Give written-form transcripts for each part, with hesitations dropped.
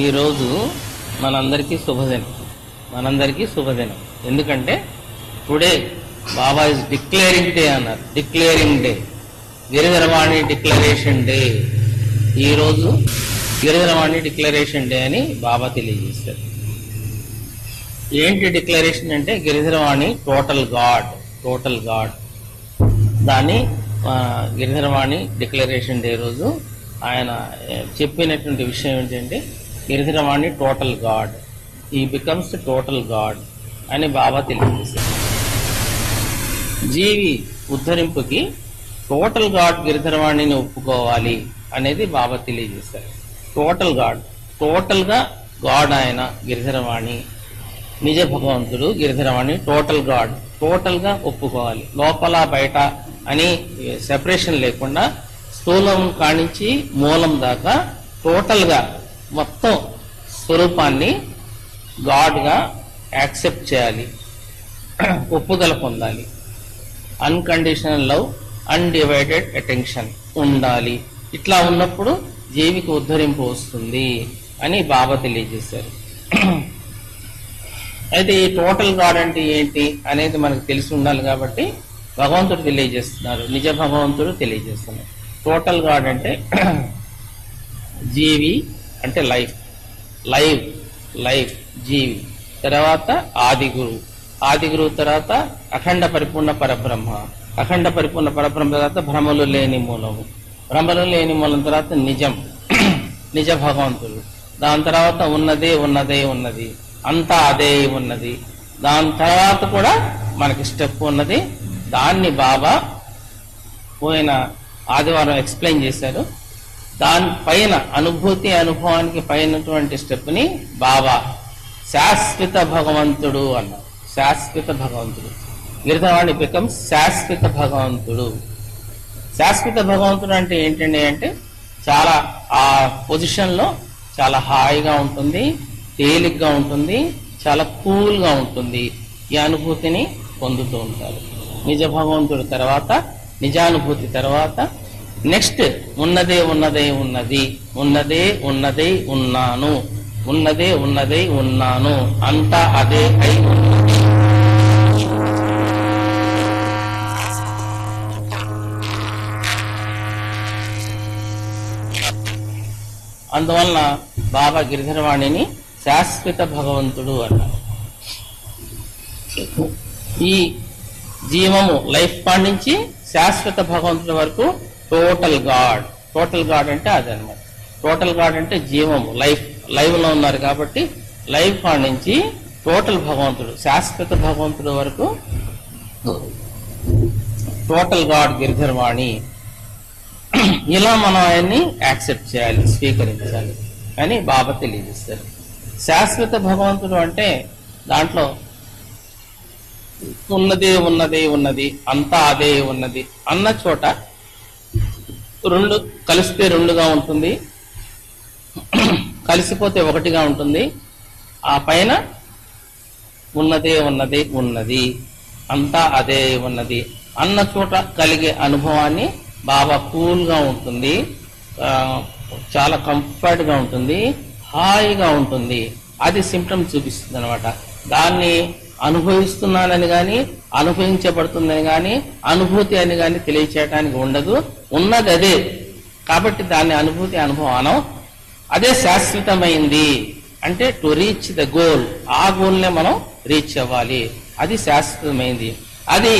ఈరోజు మనందరికీ శుభదినం. ఎందుకంటే today Baba is declaring day అన్నారు. Declaring day, Giridharavani declaration day. ఈరోజు గిరిధరవాణి డిక్లరేషన్ డే అని బాబా తెలియజేశారు. ఏంటి డిక్లరేషన్ అంటే గిరిధరవాణి టోటల్ గాడ్. దాన్ని గిరిధరవాణి డిక్లరేషన్ డే రోజు ఆయన చెప్పినటువంటి విషయం ఏంటంటే గిరిధరవాణి టోటల్ గాడ్, ఈ బికమ్స్ టోటల్ గాడ్ అని బాబా తెలియజేశారు. జీవి ఉద్ధరింపుకి టోటల్ గాడ్ గిరిధరవాణిని ఒప్పుకోవాలి అనేది బాబా తెలియజేశారు. టోటల్ గా గాడ్ ఆయన గిరిధరవాణి, నిజ భగవంతుడు గిరిధరవాణి టోటల్ గా ఒప్పుకోవాలి. లోపల బయట అని సెపరేషన్ లేకుండా స్థూలం కానించి మూలం దాకా టోటల్ గా మొత్తం స్వరూపాన్ని గాడ్ గా యాక్సెప్ట్ చేయాలి, ఒప్పుదల పొందాలి. అన్కండిషనల్ లవ్, అన్డివైడెడ్ అటెన్షన్ ఉండాలి. ఇట్లా ఉన్నప్పుడు జీవికి ఉద్ధరింపు వస్తుంది అని బాబా తెలియజేశారు. అయితే ఈ టోటల్ గాడ్ అంటే ఏంటి అనేది మనకు తెలిసి ఉండాలి కాబట్టి భగవంతుడు తెలియజేస్తున్నారు, నిజ భగవంతుడు తెలియజేస్తున్నారు. టోటల్ గాడ్ అంటే జీవి అంటే లైఫ్ జీవి, తర్వాత ఆది గురువు తర్వాత అఖండ పరిపూర్ణ పరబ్రహ్మ తర్వాత భ్రమలు లేని మూలం తర్వాత నిజ భగవంతుడు, దాని తర్వాత ఉన్నది అంతా అదే ఉన్నది. దాని తర్వాత కూడా మనకి స్టెప్ ఉన్నది. దాన్ని బాబా పోయిన ఆదివారం ఎక్స్ప్లెయిన్ చేశారు. దానిపైన అనుభవానికి పైనటువంటి స్టెప్ ని బాబా శాశ్వత భగవంతుడు అన్నారు. శాశ్వత భగవంతుడు గిరిధరవాణి బికమ్స్ శాశ్వత భగవంతుడు. శాశ్వత భగవంతుడు అంటే ఏంటండి అంటే చాలా ఆ పొజిషన్ లో చాలా హాయిగా ఉంటుంది, తేలిగ్గా ఉంటుంది, చాలా కూల్ గా ఉంటుంది. ఈ అనుభూతిని పొందుతూ ఉంటారు. నిజ భగవంతుడు తర్వాత నిజానుభూతి తర్వాత నెక్స్ట్ ఉన్నదే ఉన్నాను, అంతా అదే అయి ఉన్నది. అందువలన బాబా గిరిధరవాణిని శాశ్వత భగవంతుడు అన్నారు. ఈ జీవము లైఫ్ పాయింట్ నుంచి శాశ్వత భగవంతుడి వరకు టోటల్ గాడ్ అంటే అదనమాట. టోటల్ గాడ్ అంటే జీవము లైవ్ లో ఉన్నారు కాబట్టి లైఫ్ పాయింట్ నుంచి టోటల్ భగవంతుడు శాశ్వత భగవంతుడి వరకు టోటల్ గాడ్ గిరిధరవాణి. ఇలా మనం ఆయన్ని యాక్సెప్ట్ చేయాలి, స్వీకరించాలి అని బాబా తెలియజేస్తారు. శాశ్వత భగవంతుడు అంటే దాంట్లో ఉన్నది అంతా అదే ఉన్నది అన్న చోట రెండు కలిస్తే రెండుగా ఉంటుంది, కలిసిపోతే ఒకటిగా ఉంటుంది. ఆ పైన ఉన్నది అంతా అదే ఉన్నది అన్న చోట కలిగే అనుభవాన్ని బాబా కూల్ గా ఉంటుంది, చాలా కంఫర్ట్ గా ఉంటుంది, హాయిగా ఉంటుంది. అది సిమ్టమ్ చూపిస్తుంది అనమాట. దాన్ని అనుభవిస్తున్నానని గాని అనుభవించబడుతుందని గాని అనుభూతి అని గాని తెలియచేయడానికి ఉండదు. ఉన్నది అదే కాబట్టి దాన్ని అనుభవం అదే శాశ్వతమైంది. అంటే టు రీచ్ ద గోల్, ఆ గోల్నే మనం రీచ్ అవ్వాలి. అది శాశ్వతమైంది, అది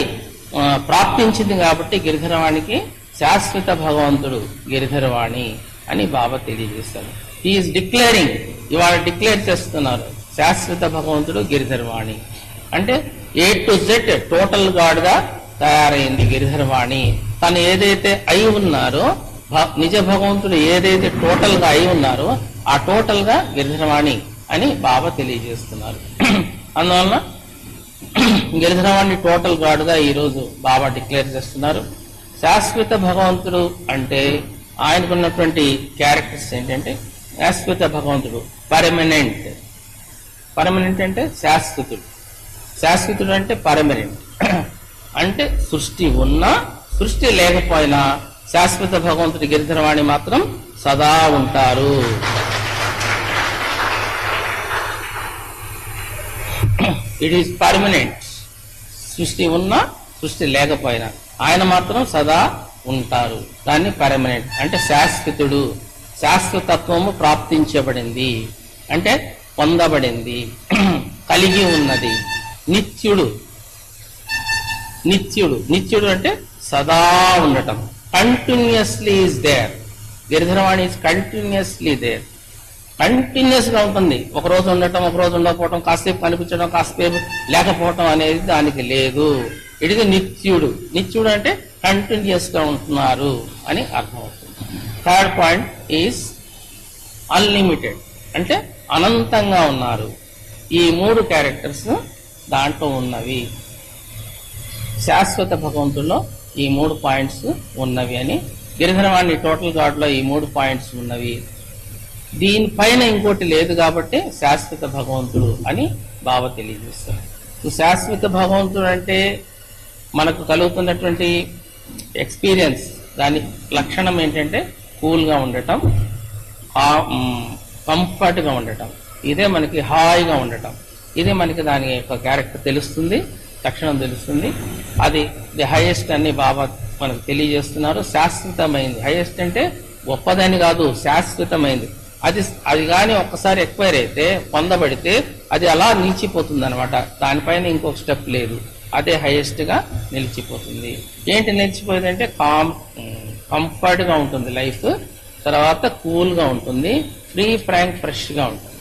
ప్రాప్తించింది కాబట్టి గిరిధరవాణికి శాశ్వత భగవంతుడు గిరిధరవాణి అని బాబా తెలియజేస్తారు. ఈజ్ డిక్లేరింగ్, ఇవాళ డిక్లేర్ చేస్తున్నారు శాశ్వత భగవంతుడు గిరిధరవాణి అంటే A to Z total God గా తయారైంది గిరిధరవాణి. తను ఏదైతే అయి ఉన్నారో నిజ భగవంతుడు ఏదైతే టోటల్ గా అయి ఉన్నారో ఆ టోటల్ గా గిరిధరవాణి అని బాబా తెలియజేస్తున్నారు. అందువలన గిరిధరవాణి టోటల్ గాడ్ గా ఈరోజు బాబా డిక్లేర్ చేస్తున్నారు. శాశ్వత భగవంతుడు అంటే ఆయనకున్నటువంటి క్యారెక్టర్స్ ఏంటంటే శాశ్వత భగవంతుడు పర్మనెంట్ అంటే శాశ్వతుడు అంటే పర్మనెంట్ అంటే సృష్టి ఉన్నా సృష్టి లేకపోయినా శాశ్వత భగవంతుడి గిరిధరవాణి మాత్రం సదా ఉంటారు. It is permanent. సృష్టి ఉన్నా సృష్టి లేకపోయినా ఆయన మాత్రం సదా ఉంటారు. దాన్ని పర్మనెంట్ అంటే శాశ్వతుడు. శాశ్వతత్వము ప్రాప్తించబడింది అంటే పొందబడింది, కలిగి ఉన్నది. నిత్యుడు. నిత్యుడు నిత్యుడు అంటే సదా ఉండటం. Continuously is there. Giridharavani is continuously there. Continuous గా ఉంటుంది. ఒక రోజు ఉండటం, ఒక రోజు ఉండకపోవటం, కాసేపు కనిపించడం, కాసేపు లేకపోవటం అనేది దానికి లేదు. ఇది నిత్యుడు. నిత్యుడు అంటే కంటిన్యూస్ గా ఉంటున్నారు అని అర్థమవుతుంది. థర్డ్ పాయింట్ ఈజ్ అన్లిమిటెడ్ అంటే అనంతంగా ఉన్నారు. ఈ మూడు క్యారెక్టర్స్ దాంట్లో ఉన్నవి. శాశ్వత భగవంతుల్లో ఈ 3 పాయింట్స్ ఉన్నవి అని, గిరిధరవాణి టోటల్ గాడ్ లో ఈ 3 పాయింట్స్ ఉన్నవి. దీనిపైన ఇంకోటి లేదు కాబట్టి శాశ్వత భగవంతుడు అని బాబా తెలియజేస్తారు. శాశ్వత భగవంతుడు అంటే మనకు కలుగుతున్నటువంటి ఎక్స్పీరియన్స్, దాని లక్షణం ఏంటంటే కూల్గా ఉండటం, కంఫర్ట్గా ఉండటం, ఇదే మనకి హాయిగా ఉండటం. ఇదే మనకి దాని యొక్క క్యారెక్టర్ తెలుస్తుంది, లక్షణం తెలుస్తుంది. అది ది హైయెస్ట్ అని బాబా మనకు తెలియజేస్తున్నారు. శాశ్వతమైంది. హైయెస్ట్ అంటే గొప్పదని కాదు, శాశ్వతమైంది. అది కానీ ఒక్కసారి ఎక్వైర్ అయితే, పొందబడితే అది అలా నిలిచిపోతుంది అనమాట. దానిపైన ఇంకొక స్టెప్ లేదు. అదే హైయెస్ట్ గా నిలిచిపోతుంది. ఏంటి నిలిచిపోయింది అంటే కంఫర్ట్ గా ఉంటుంది లైఫ్, తర్వాత కూల్ గా ఉంటుంది, ఫ్రీ ఫ్రాంక్ ఫ్రెష్ గా ఉంటుంది.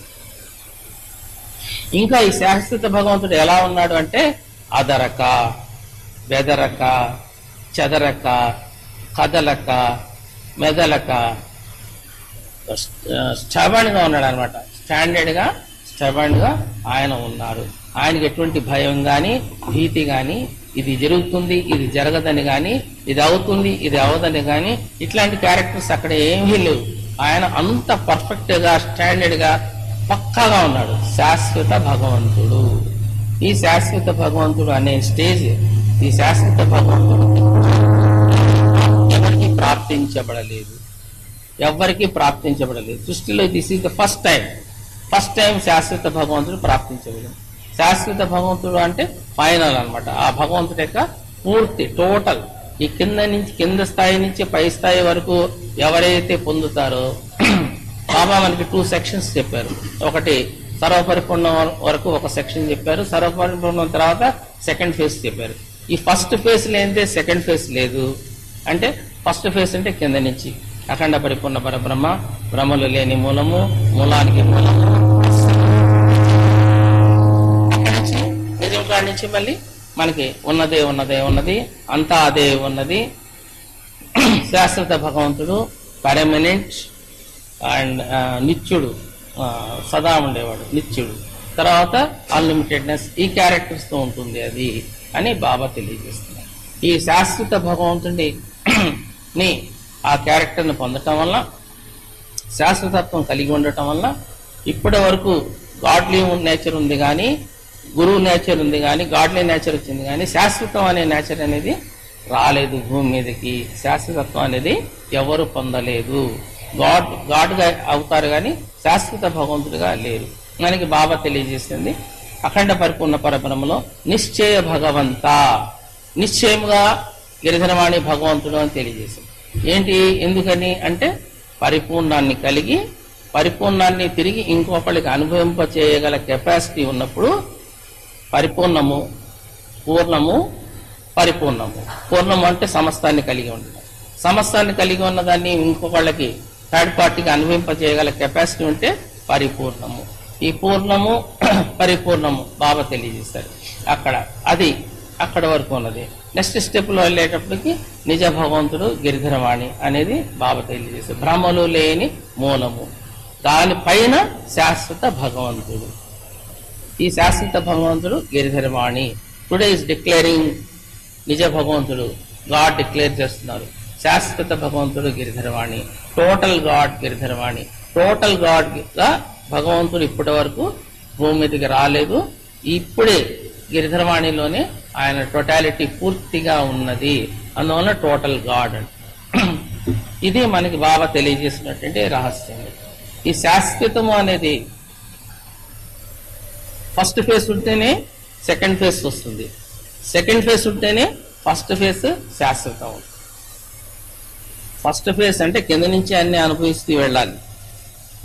ఇంకా ఈ శాశ్వత భగవంతుడు ఎలా ఉన్నాడు అంటే అదరక, బెదరక, చెదరక, కదలక, మెదలక, స్టబర్న్ గా ఉన్నాడు అనమాట. స్టబర్న్ గా ఆయన ఉన్నారు. ఆయనకి ఎటువంటి భయం గాని, భీతి గాని, ఇది జరుగుతుంది, ఇది జరగదని గాని, ఇది అవుతుంది, ఇది అవదని గాని, ఇట్లాంటి క్యారెక్టర్స్ అక్కడ ఏమీ లేవు. ఆయన అంత పర్ఫెక్ట్ గా, స్టాండర్డ్ గా, పక్కాగా ఉన్నాడు. శాశ్వత భగవంతుడు. ఈ శాశ్వత భగవంతుడు అనే స్టేజ్, ఈ శాశ్వత భగవంతుడు ఎవరికి ప్రాప్తించబడలేదు. ఎవరికి ప్రాప్తించబడలేదు సృష్టిలో. This is the first time శాశ్వత భగవంతుడు ప్రాప్తించబడింది. శాశ్వత భగవంతుడు అంటే ఫైనల్ అన్నమాట. ఆ భగవంతుడి యొక్క పూర్తి టోటల్ ఈ కింద స్థాయి నుంచి పై స్థాయి వరకు ఎవరైతే పొందుతారో, బాబా మనకి 2 సెక్షన్స్ చెప్పారు. ఒకటి సర్వపరిపూర్ణం వరకు ఒక సెక్షన్ చెప్పారు, సర్వపరిపూర్ణం తర్వాత సెకండ్ ఫేజ్ చెప్పారు. ఈ ఫస్ట్ ఫేజ్ లేనిదే సెకండ్ ఫేజ్ లేదు. అంటే ఫస్ట్ ఫేజ్ అంటే కింద నుంచి అఖండ పరిపూర్ణ పరబ్రహ్మ, బ్రహ్మలు లేని మూలము, మూలానికి మూలము. అక్కడి నుంచి మళ్ళీ మనకి ఉన్నది, అంతా అదే ఉన్నది. శాశ్వత భగవంతుడు పర్మనెంట్ అండ్ నిత్యుడు, సదా ఉండేవాడు, నిత్యుడు. తర్వాత అన్లిమిటెడ్నెస్, ఈ క్యారెక్టర్స్ తో ఉంటుంది అది అని బాబా తెలియజేస్తున్నారు. ఈ శాశ్వత భగవంతుడిని ఆ క్యారెక్టర్ని పొందటం వల్ల, శాశ్వతత్వం కలిగి ఉండటం వల్ల, ఇప్పటి వరకు గాడ్లీ నేచర్ ఉంది కానీ, గురువు నేచర్ ఉంది కానీ, గాడ్లీ నేచర్ వచ్చింది కానీ, శాశ్వతం అనే నేచర్ అనేది రాలేదు భూమి మీదకి. శాశ్వతత్వం అనేది ఎవరు పొందలేదు. గాడ్గా అవుతారు కానీ శాశ్వత భగవంతుడిగా లేరు. మనకి బాబా తెలియజేసింది అఖండ పరిపూర్ణ పరబ్రహ్మలో నిశ్చయ భగవంత, నిశ్చయముగా గిరిధరవాణి భగవంతుడు అని తెలియజేసింది. ఏంటి, ఎందుకని అంటే పరిపూర్ణాన్ని కలిగి, పరిపూర్ణాన్ని తిరిగి ఇంకొకరికి అనుభవింప చేయగల కెపాసిటీ ఉన్నప్పుడు పరిపూర్ణము, పూర్ణము, పరిపూర్ణము. పూర్ణము అంటే సమస్తాన్ని కలిగి ఉండడం. సమస్తాన్ని కలిగి ఉన్నదాన్ని ఇంకొకళ్ళకి, థర్డ్ పార్టీకి అనుభవింప చేయగల కెపాసిటీ ఉంటే పరిపూర్ణము. ఈ పూర్ణము, పరిపూర్ణము బాబా తెలియజేశారు. అది అక్కడ వరకు ఉన్నది. నెక్స్ట్ స్టెప్ లో వెళ్ళేటప్పటికి నిజ భగవంతుడు గిరిధరవాణి అనేది బాబా తెలియజేశారు. బ్రహ్మలు లేని మూలము, దానిపైన శాశ్వత భగవంతుడు. ఈ శాశ్వత భగవంతుడు గిరిధరవాణి. టుడే ఇస్ డిక్లేరింగ్ నిజ భగవంతుడు, గాడ్ డిక్లేర్ చేస్తున్నారు. శాశ్వత భగవంతుడు గిరిధరవాణి, total God Giridharavani. Total God గా భగవంతుడు ఇప్పటి వరకు భూమి మీదకి రాలేదు. ఇప్పుడే గిరిధరవాణిలోనే ఆయన టోటాలిటీ పూర్తిగా ఉన్నది. అందువల్ల టోటల్ గాడ్ అంటే ఇది మనకి బాగా తెలియజేసినటువంటి రహస్యం. ఈ శాశ్వతము అనేది ఫస్ట్ ఫేజ్ ఉంటేనే సెకండ్ ఫేజ్ వస్తుంది. సెకండ్ ఫేజ్ ఉంటేనే ఫస్ట్ ఫేజ్ శాశ్వతం. ఫస్ట్ ఫేజ్ అంటే కింద నుంచి అన్ని అనుభవిస్తూ వెళ్ళాలి.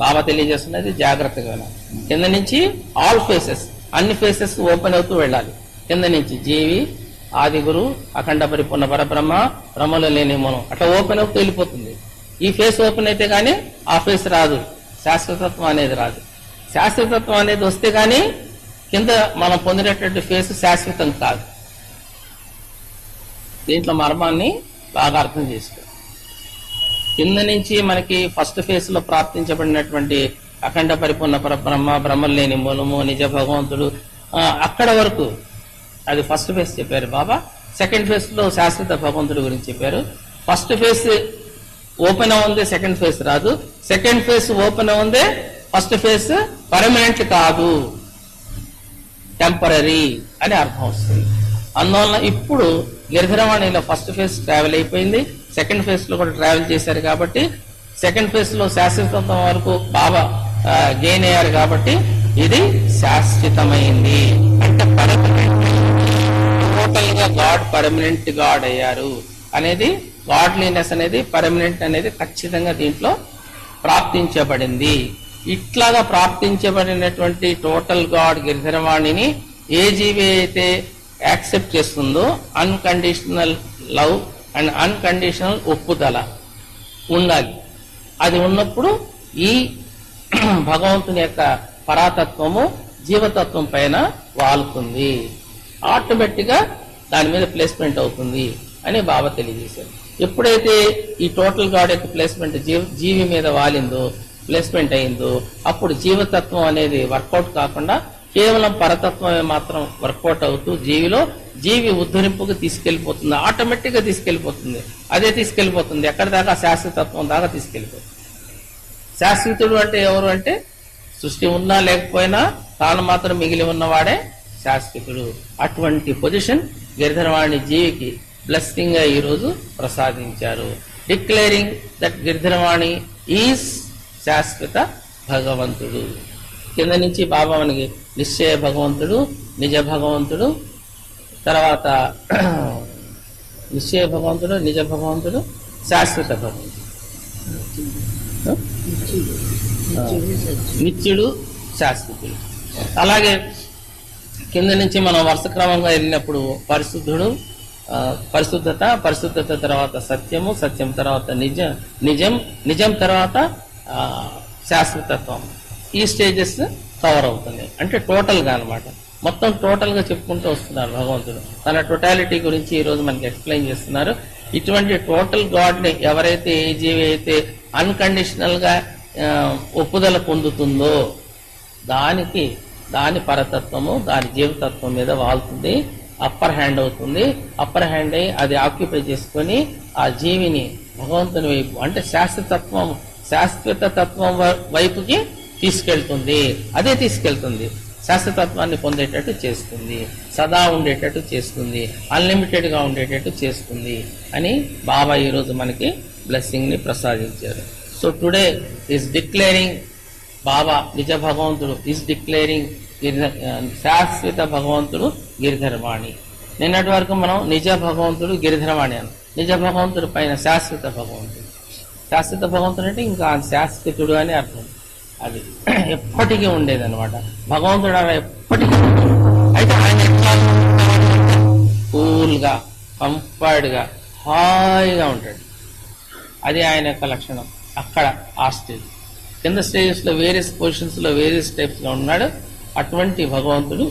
బాబా తెలియజేస్తున్నది జాగ్రత్తగా వెళ్ళాలి. కింద నుంచి ఆల్ ఫేసెస్, అన్ని ఫేసెస్ ఓపెన్ అవుతూ వెళ్ళాలి. కింద నుంచి జీవి, ఆది గురు, అఖండ పరిపూర్ణ పరబ్రహ్మ, బ్రహ్మలో లేని మనం, అట్లా ఓపెన్ అవుతూ వెళ్ళిపోతుంది. ఈ ఫేస్ ఓపెన్ అయితే గానీ ఆ ఫేస్ రాదు, శాశ్వతత్వం అనేది రాదు. శాశ్వతత్వం అనేది వస్తే గానీ కింద మనం పొందినటువంటి ఫేస్ శాశ్వతం కాదు. దీంట్లో మర్మాన్ని బాగా అర్థం చేసుకో. కింద నుంచి మనకి ఫస్ట్ ఫేజ్ లో ప్రాప్తించబడినటువంటి అఖండ పరిపూర్ణ పరబ్రహ్మ, బ్రహ్మం లేని మూలము, నిజ భగవంతుడు, అక్కడ వరకు అది ఫస్ట్ ఫేజ్ చెప్పారు బాబా. సెకండ్ ఫేజ్ లో శాశ్వత భగవంతుడి గురించి చెప్పారు. ఫస్ట్ ఫేజ్ ఓపెన్ అవుందే, సెకండ్ ఫేజ్ రాదు. సెకండ్ ఫేజ్ ఓపెన్ అవుందే, ఫస్ట్ ఫేజ్ పర్మనెంట్ కాదు, టెంపరీ అని అర్థం వస్తుంది. అందువల్ల ఇప్పుడు గిరిధరవాణిలో ఫస్ట్ ఫేజ్ ట్రావెల్ అయిపోయింది, సెకండ్ ఫేజ్ లో కూడా ట్రావెల్ చేశారు కాబట్టి సెకండ్ ఫేజ్ లో శాశ్వతం వరకు బాబా గెయిన్ అయ్యారు కాబట్టి ఇది శాశ్వతమైంది. అంటే పర్మనెంట్, టోటల్ గా గాడ్ పర్మనెంట్ గాడ్ అయ్యారు అనేది, గాడ్లీనెస్ అనేది, పర్మనెంట్ అనేది ఖచ్చితంగా దీంట్లో ప్రాప్తించబడింది. ఇట్లాగా ప్రాప్తించబడినటువంటి టోటల్ గాడ్ గిరిధరవాణిని ఏ జీవి అయితే యాక్సెప్ట్ చేస్తుందో అన్కండిషనల్ లవ్ అండ్ అన్కండిషనల్ ఒప్పుదల ఉండాలి. అది ఉన్నప్పుడు ఈ భగవంతుని యొక్క పరాతత్వము జీవతత్వం పైన వాలుతుంది, ఆటోమేటిక్ గా దాని మీద ప్లేస్మెంట్ అవుతుంది అని బాబా తెలియజేశారు. ఎప్పుడైతే ఈ టోటల్ గాడ్ యొక్క ప్లేస్మెంట్ జీవి మీద వాలిందో, ప్లేస్మెంట్ అయిందో, అప్పుడు జీవతత్వం అనేది వర్కౌట్ కాకుండా కేవలం పరతత్వమే మాత్రం వర్కౌట్ అవుతూ జీవి ఉద్ధరింపుకు తీసుకెళ్లిపోతుంది, ఆటోమేటిక్ గా తీసుకెళ్లిపోతుంది. అదే తీసుకెళ్లిపోతుంది ఎక్కడి దాకా, శాశ్వతత్వం దాకా తీసుకెళ్లిపోతుంది. శాశ్వతుడు అంటే ఎవరు అంటే సృష్టి ఉన్నా లేకపోయినా తాను మాత్రం మిగిలి ఉన్నవాడే శాశ్వతుడు. అటువంటి పొజిషన్ గిరిధరవాణి జీవికి బ్లెస్సింగ్ గా ఈ రోజు ప్రసాదించారు. డిక్లేరింగ్ దట్ గిరిధరవాణి ఈజ్ శాశ్వత భగవంతుడు. కింద నుంచి బాబా మనకి నిశ్చయ భగవంతుడు, నిజ భగవంతుడు, తర్వాత నిశ్చయ భగవంతుడు, నిజ భగవంతుడు, శాశ్వత భగవంతుడు, నిత్యుడు, శాశ్వతుడు. అలాగే కింద నుంచి మనం వరుస క్రమంగా వెళ్ళినప్పుడు పరిశుద్ధత తర్వాత సత్యము, సత్యం తర్వాత నిజం తర్వాత శాశ్వతత్వం. ఈ స్టేజెస్ కవర్ అవుతున్నాయి. అంటే టోటల్ గా అనమాట, మొత్తం టోటల్ గా చెప్పుకుంటూ వస్తున్నారు భగవంతుడు. తన టోటాలిటీ గురించి ఈ రోజు మనకి ఎక్స్ప్లెయిన్ చేస్తున్నారు. ఇటువంటి టోటల్ గాడ్ ని ఎవరైతే, ఏ జీవి అయితే అన్కండిషనల్ గా ఒప్పుదల పొందుతుందో దాని పరతత్వము, దాని జీవతత్వం మీద వాళ్తుంది, అప్పర్ హ్యాండ్ అవుతుంది. అప్పర్ హ్యాండ్ అయి అది ఆక్యుపై చేసుకొని ఆ జీవిని భగవంతుని వైపు, అంటే శాశ్వత తత్వం వైపుకి తీసుకెళ్తుంది. అదే తీసుకెళ్తుంది, శాశ్వతత్వాన్ని పొందేటట్టు చేస్తుంది, సదా ఉండేటట్టు చేస్తుంది, అన్లిమిటెడ్ గా ఉండేటట్టు చేస్తుంది అని బాబా ఈరోజు మనకి బ్లెస్సింగ్ ని ప్రసాదించారు. సో టుడే ఈస్ డిక్లేరింగ్, బాబా నిజ భగవంతుడు ఈస్ డిక్లేరింగ్ శాశ్వత భగవంతుడు గిరిధరవాణి. నిన్నటి వరకు మనం నిజ భగవంతుడు గిరిధరవాణి అన్నాం. నిజ భగవంతుడు పైన శాశ్వత భగవంతుడు. శాశ్వత భగవంతుడు అంటే ఇంకా శాశ్వతుడు అని అర్థం. అది ఎప్పటికీ ఉండేది అనమాట. భగవంతుడు ఎప్పటికీ అయితే ఆయన ఎట్లా కూల్ గా, కంఫర్ట్ గా, హాయిగా ఉంటాడు. అది ఆయన యొక్క లక్షణం. అక్కడ ఆ స్టేజ్, కింద స్టేజెస్ లో వేరియస్ పొజిషన్స్ లో వేరియస్ టైప్స్ లో ఉన్నాడు. అటువంటి భగవంతుడు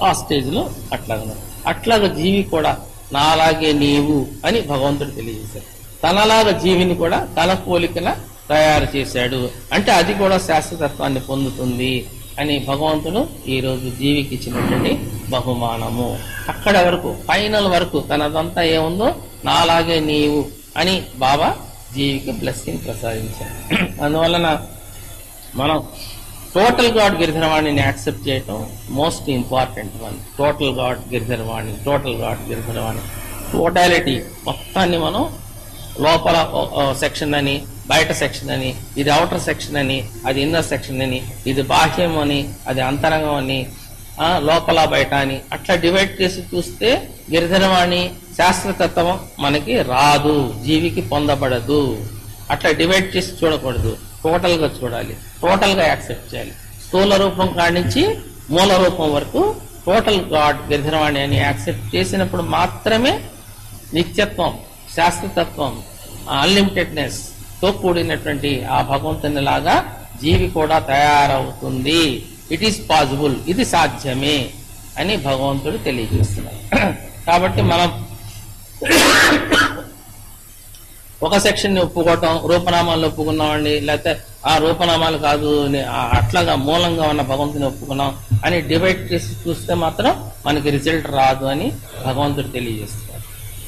ఆ స్టేజ్ లో అట్లాగా ఉన్నాడు. అట్లాగా జీవి కూడా నాలాగే నీవు అని భగవంతుడు తెలియజేశాడు. తనలాగా జీవిని కూడా తన పోలికన తయారు చేశాడు. అంటే అది కూడా శాశ్వతత్వాన్ని పొందుతుంది అని భగవంతుడు ఈ రోజు జీవికి ఇచ్చినటువంటి బహుమానము. అక్కడ వరకు, ఫైనల్ వరకు తనదంతా ఏముందో నాలాగే నీవు అని బాబా జీవికి బ్లెస్సింగ్ ప్రసాదించాడు. అందువలన మనం టోటల్ గాడ్ గిరిధరవాణిని యాక్సెప్ట్ చేయటం most important one. Total God Giridharavani, total God Giridharavani, totality మొత్తాన్ని మనం లోపల సెక్షన్ అని, బయట సెక్షన్ అని, ఇది అవుటర్ సెక్షన్ అని, అది ఇన్నర్ సెక్షన్ అని, ఇది బాహ్యం అని, అది అంతరంగం అని, లోపల బయట అని అట్లా డివైడ్ చేసి చూస్తే గిరిధరవాణి శాస్త్రతత్వం మనకి రాదు, జీవికి పొందబడదు. అట్లా డివైడ్ చేసి చూడకూడదు, టోటల్ గా చూడాలి, టోటల్ గా యాక్సెప్ట్ చేయాలి. స్థూల రూపం కాడి నుంచి మూల రూపం వరకు టోటల్ గాడ్ గిరిధరవాణి అని యాక్సెప్ట్ చేసినప్పుడు మాత్రమే నిత్యత్వం, శాస్త్రతత్వం, అన్లిమిటెడ్నెస్ తో కూడినటువంటి ఆ భగవంతుని లాగా జీవి కూడా తయారవుతుంది. ఇట్ ఈస్ పాసిబుల్, ఇది సాధ్యమే అని భగవంతుడు తెలియజేస్తున్నారు. కాబట్టి మనం ఒక సెక్షన్ ని ఒప్పుకోవటం, రూపనామాలను ఒప్పుకున్నామండి, లేకపోతే ఆ రూపనామాలు కాదు అట్లాగా మూలంగా ఉన్న భగవంతుని ఒప్పుకున్నాం అని డివైడ్ చేసి చూస్తే మాత్రం మనకి రిజల్ట్ రాదు అని భగవంతుడు తెలియజేస్తున్నారు.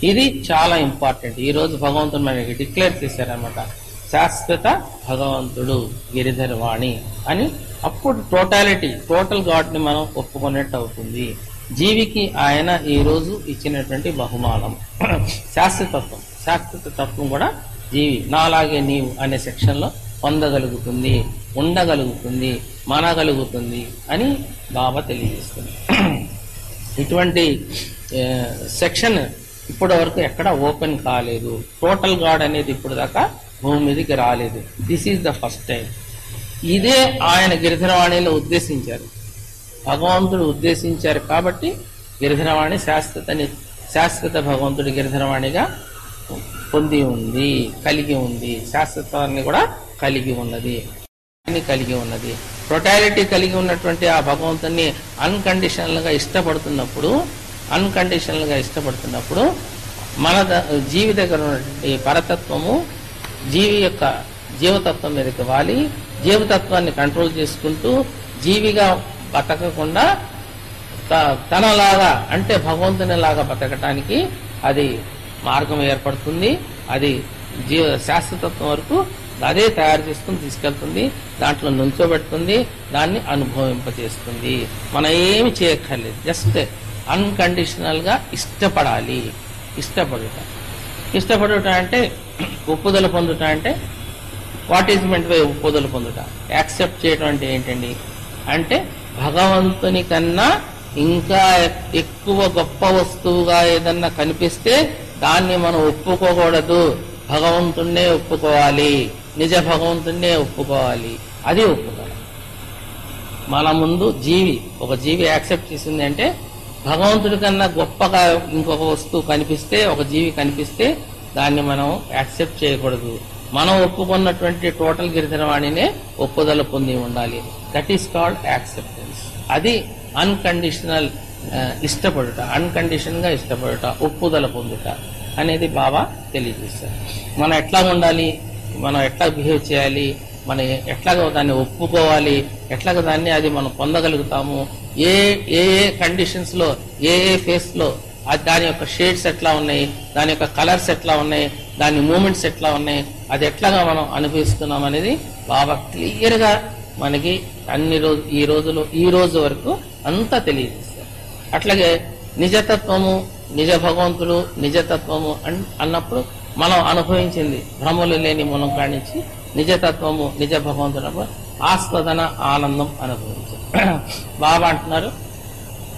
ఇది చాలా ఇంపార్టెంట్. ఈ రోజు భగవంతుడు మనకి డిక్లేర్ చేశారనమాట, శాశ్వత భగవంతుడు గిరిధరవాణి అని. అప్పుడు టోటాలిటీ, టోటల్ గాడ్ ని మనం ఒప్పుకున్నట్టు అవుతుంది. జీవికి ఆయన ఈ రోజు ఇచ్చినటువంటి బహుమానం శాశ్వతత్వం. శాశ్వత తత్వం కూడా జీవి నాలాగే నీవు అనే సెక్షన్ లో పొందగలుగుతుంది, ఉండగలుగుతుంది, మనగలుగుతుంది అని బాబా తెలియజేస్తుంది. ఇటువంటి సెక్షన్ ఇప్పటి వరకు ఎక్కడ ఓపెన్ కాలేదు. టోటల్ గాడ్ అనేది ఇప్పుడు దాకా భూమి మీదకి రాలేదు. This is the first time. ఇదే ఆయన గిరిధరవాణిలో ఉద్దేశించారు, భగవంతుడు ఉద్దేశించారు. కాబట్టి గిరిధరవాణి శాశ్వత భగవంతుడి గిరిధరవాణిగా పొంది ఉంది, కలిగి ఉంది. శాశ్వతాన్ని కూడా కలిగి ఉన్నది, కలిగి ఉన్నది. టోటాలిటీ కలిగి ఉన్నటువంటి ఆ భగవంతుని అన్కండిషనల్ గా ఇష్టపడుతున్నప్పుడు మన జీవి దగ్గర ఉన్నటువంటి పరతత్వము జీవి యొక్క జీవతత్వం మీదకి వాలి, జీవతత్వాన్ని కంట్రోల్ చేసుకుంటూ జీవిగా బతకకుండా తనలాగా అంటే భగవంతుని లాగా బతకటానికి అది మార్గం ఏర్పడుతుంది. అది శాశ్వతత్వం వరకు అదే తయారు చేసుకుని తీసుకెళ్తుంది, దాంట్లో నుంచోబెడుతుంది, దాన్ని అనుభవింపచేస్తుంది. మనం ఏమి చేయక్కర్లేదు, జస్ట్ అన్కండిషనల్ గా ఇష్టపడాలి. ఇష్టపడుట అంటే ఒప్పుదల పొందుట అంటే వాట్ ఈజ్ మెంట్ బై ఒప్పుదల పొందుట? యాక్సెప్ట్ చేయడం అంటే ఏంటండి అంటే భగవంతుని కన్నా ఇంకా ఎక్కువ గొప్ప వస్తువుగా ఏదన్నా కనిపిస్తే దాన్ని మనం ఒప్పుకోకూడదు, భగవంతుణ్ణే ఒప్పుకోవాలి, నిజ భగవంతుణ్ణే ఒప్పుకోవాలి. అది ఒప్పుకోవాలి. మన ముందు ఒక జీవి యాక్సెప్ట్ చేసింది అంటే భగవంతుడి కన్నా గొప్పగా ఇంకొక వస్తువు కనిపిస్తే, ఒక జీవి కనిపిస్తే దాన్ని మనం యాక్సెప్ట్ చేయకూడదు. మనం ఒప్పుకున్నటువంటి టోటల్ గిరిధరవాణినే ఒప్పుదల పొంది ఉండాలి. That is called acceptance. అది అన్కండిషనల్ ఇష్టపడుట, అన్కండిషన్ గా ఇష్టపడుట, ఒప్పుదల పొందుట అనేది బాబా తెలియజేస్తారు. మనం ఎట్లా ఉండాలి, మనం ఎట్లా బిహేవ్ చేయాలి, మనం ఎట్లాగో దాన్ని ఒప్పుకోవాలి, ఎట్లాగో దాన్ని అది మనం పొందగలుగుతాము, ఏ ఏ కండిషన్స్ లో ఏ ఫేస్ లో దాని యొక్క షేడ్స్ ఎట్లా ఉన్నాయి, దాని యొక్క కలర్స్ ఎట్లా ఉన్నాయి, దాని మూమెంట్స్ ఎట్లా ఉన్నాయి, అది ఎట్లాగా మనం అనుభవిస్తున్నాం అనేది బాబా క్లియర్ గా మనకి ఈ రోజు వరకు అంతా తెలియజేస్తారు. అట్లాగే నిజతత్వము, నిజ భగవంతుడు, నిజతత్వము అన్నప్పుడు మనం అనుభవించింది భ్రమలు లేని మూలం కానించి నిజతత్వము, నిజ భగవంతుడు ఆస్వాదన ఆనందం అనుభవించారు. బాబా అంటున్నారు,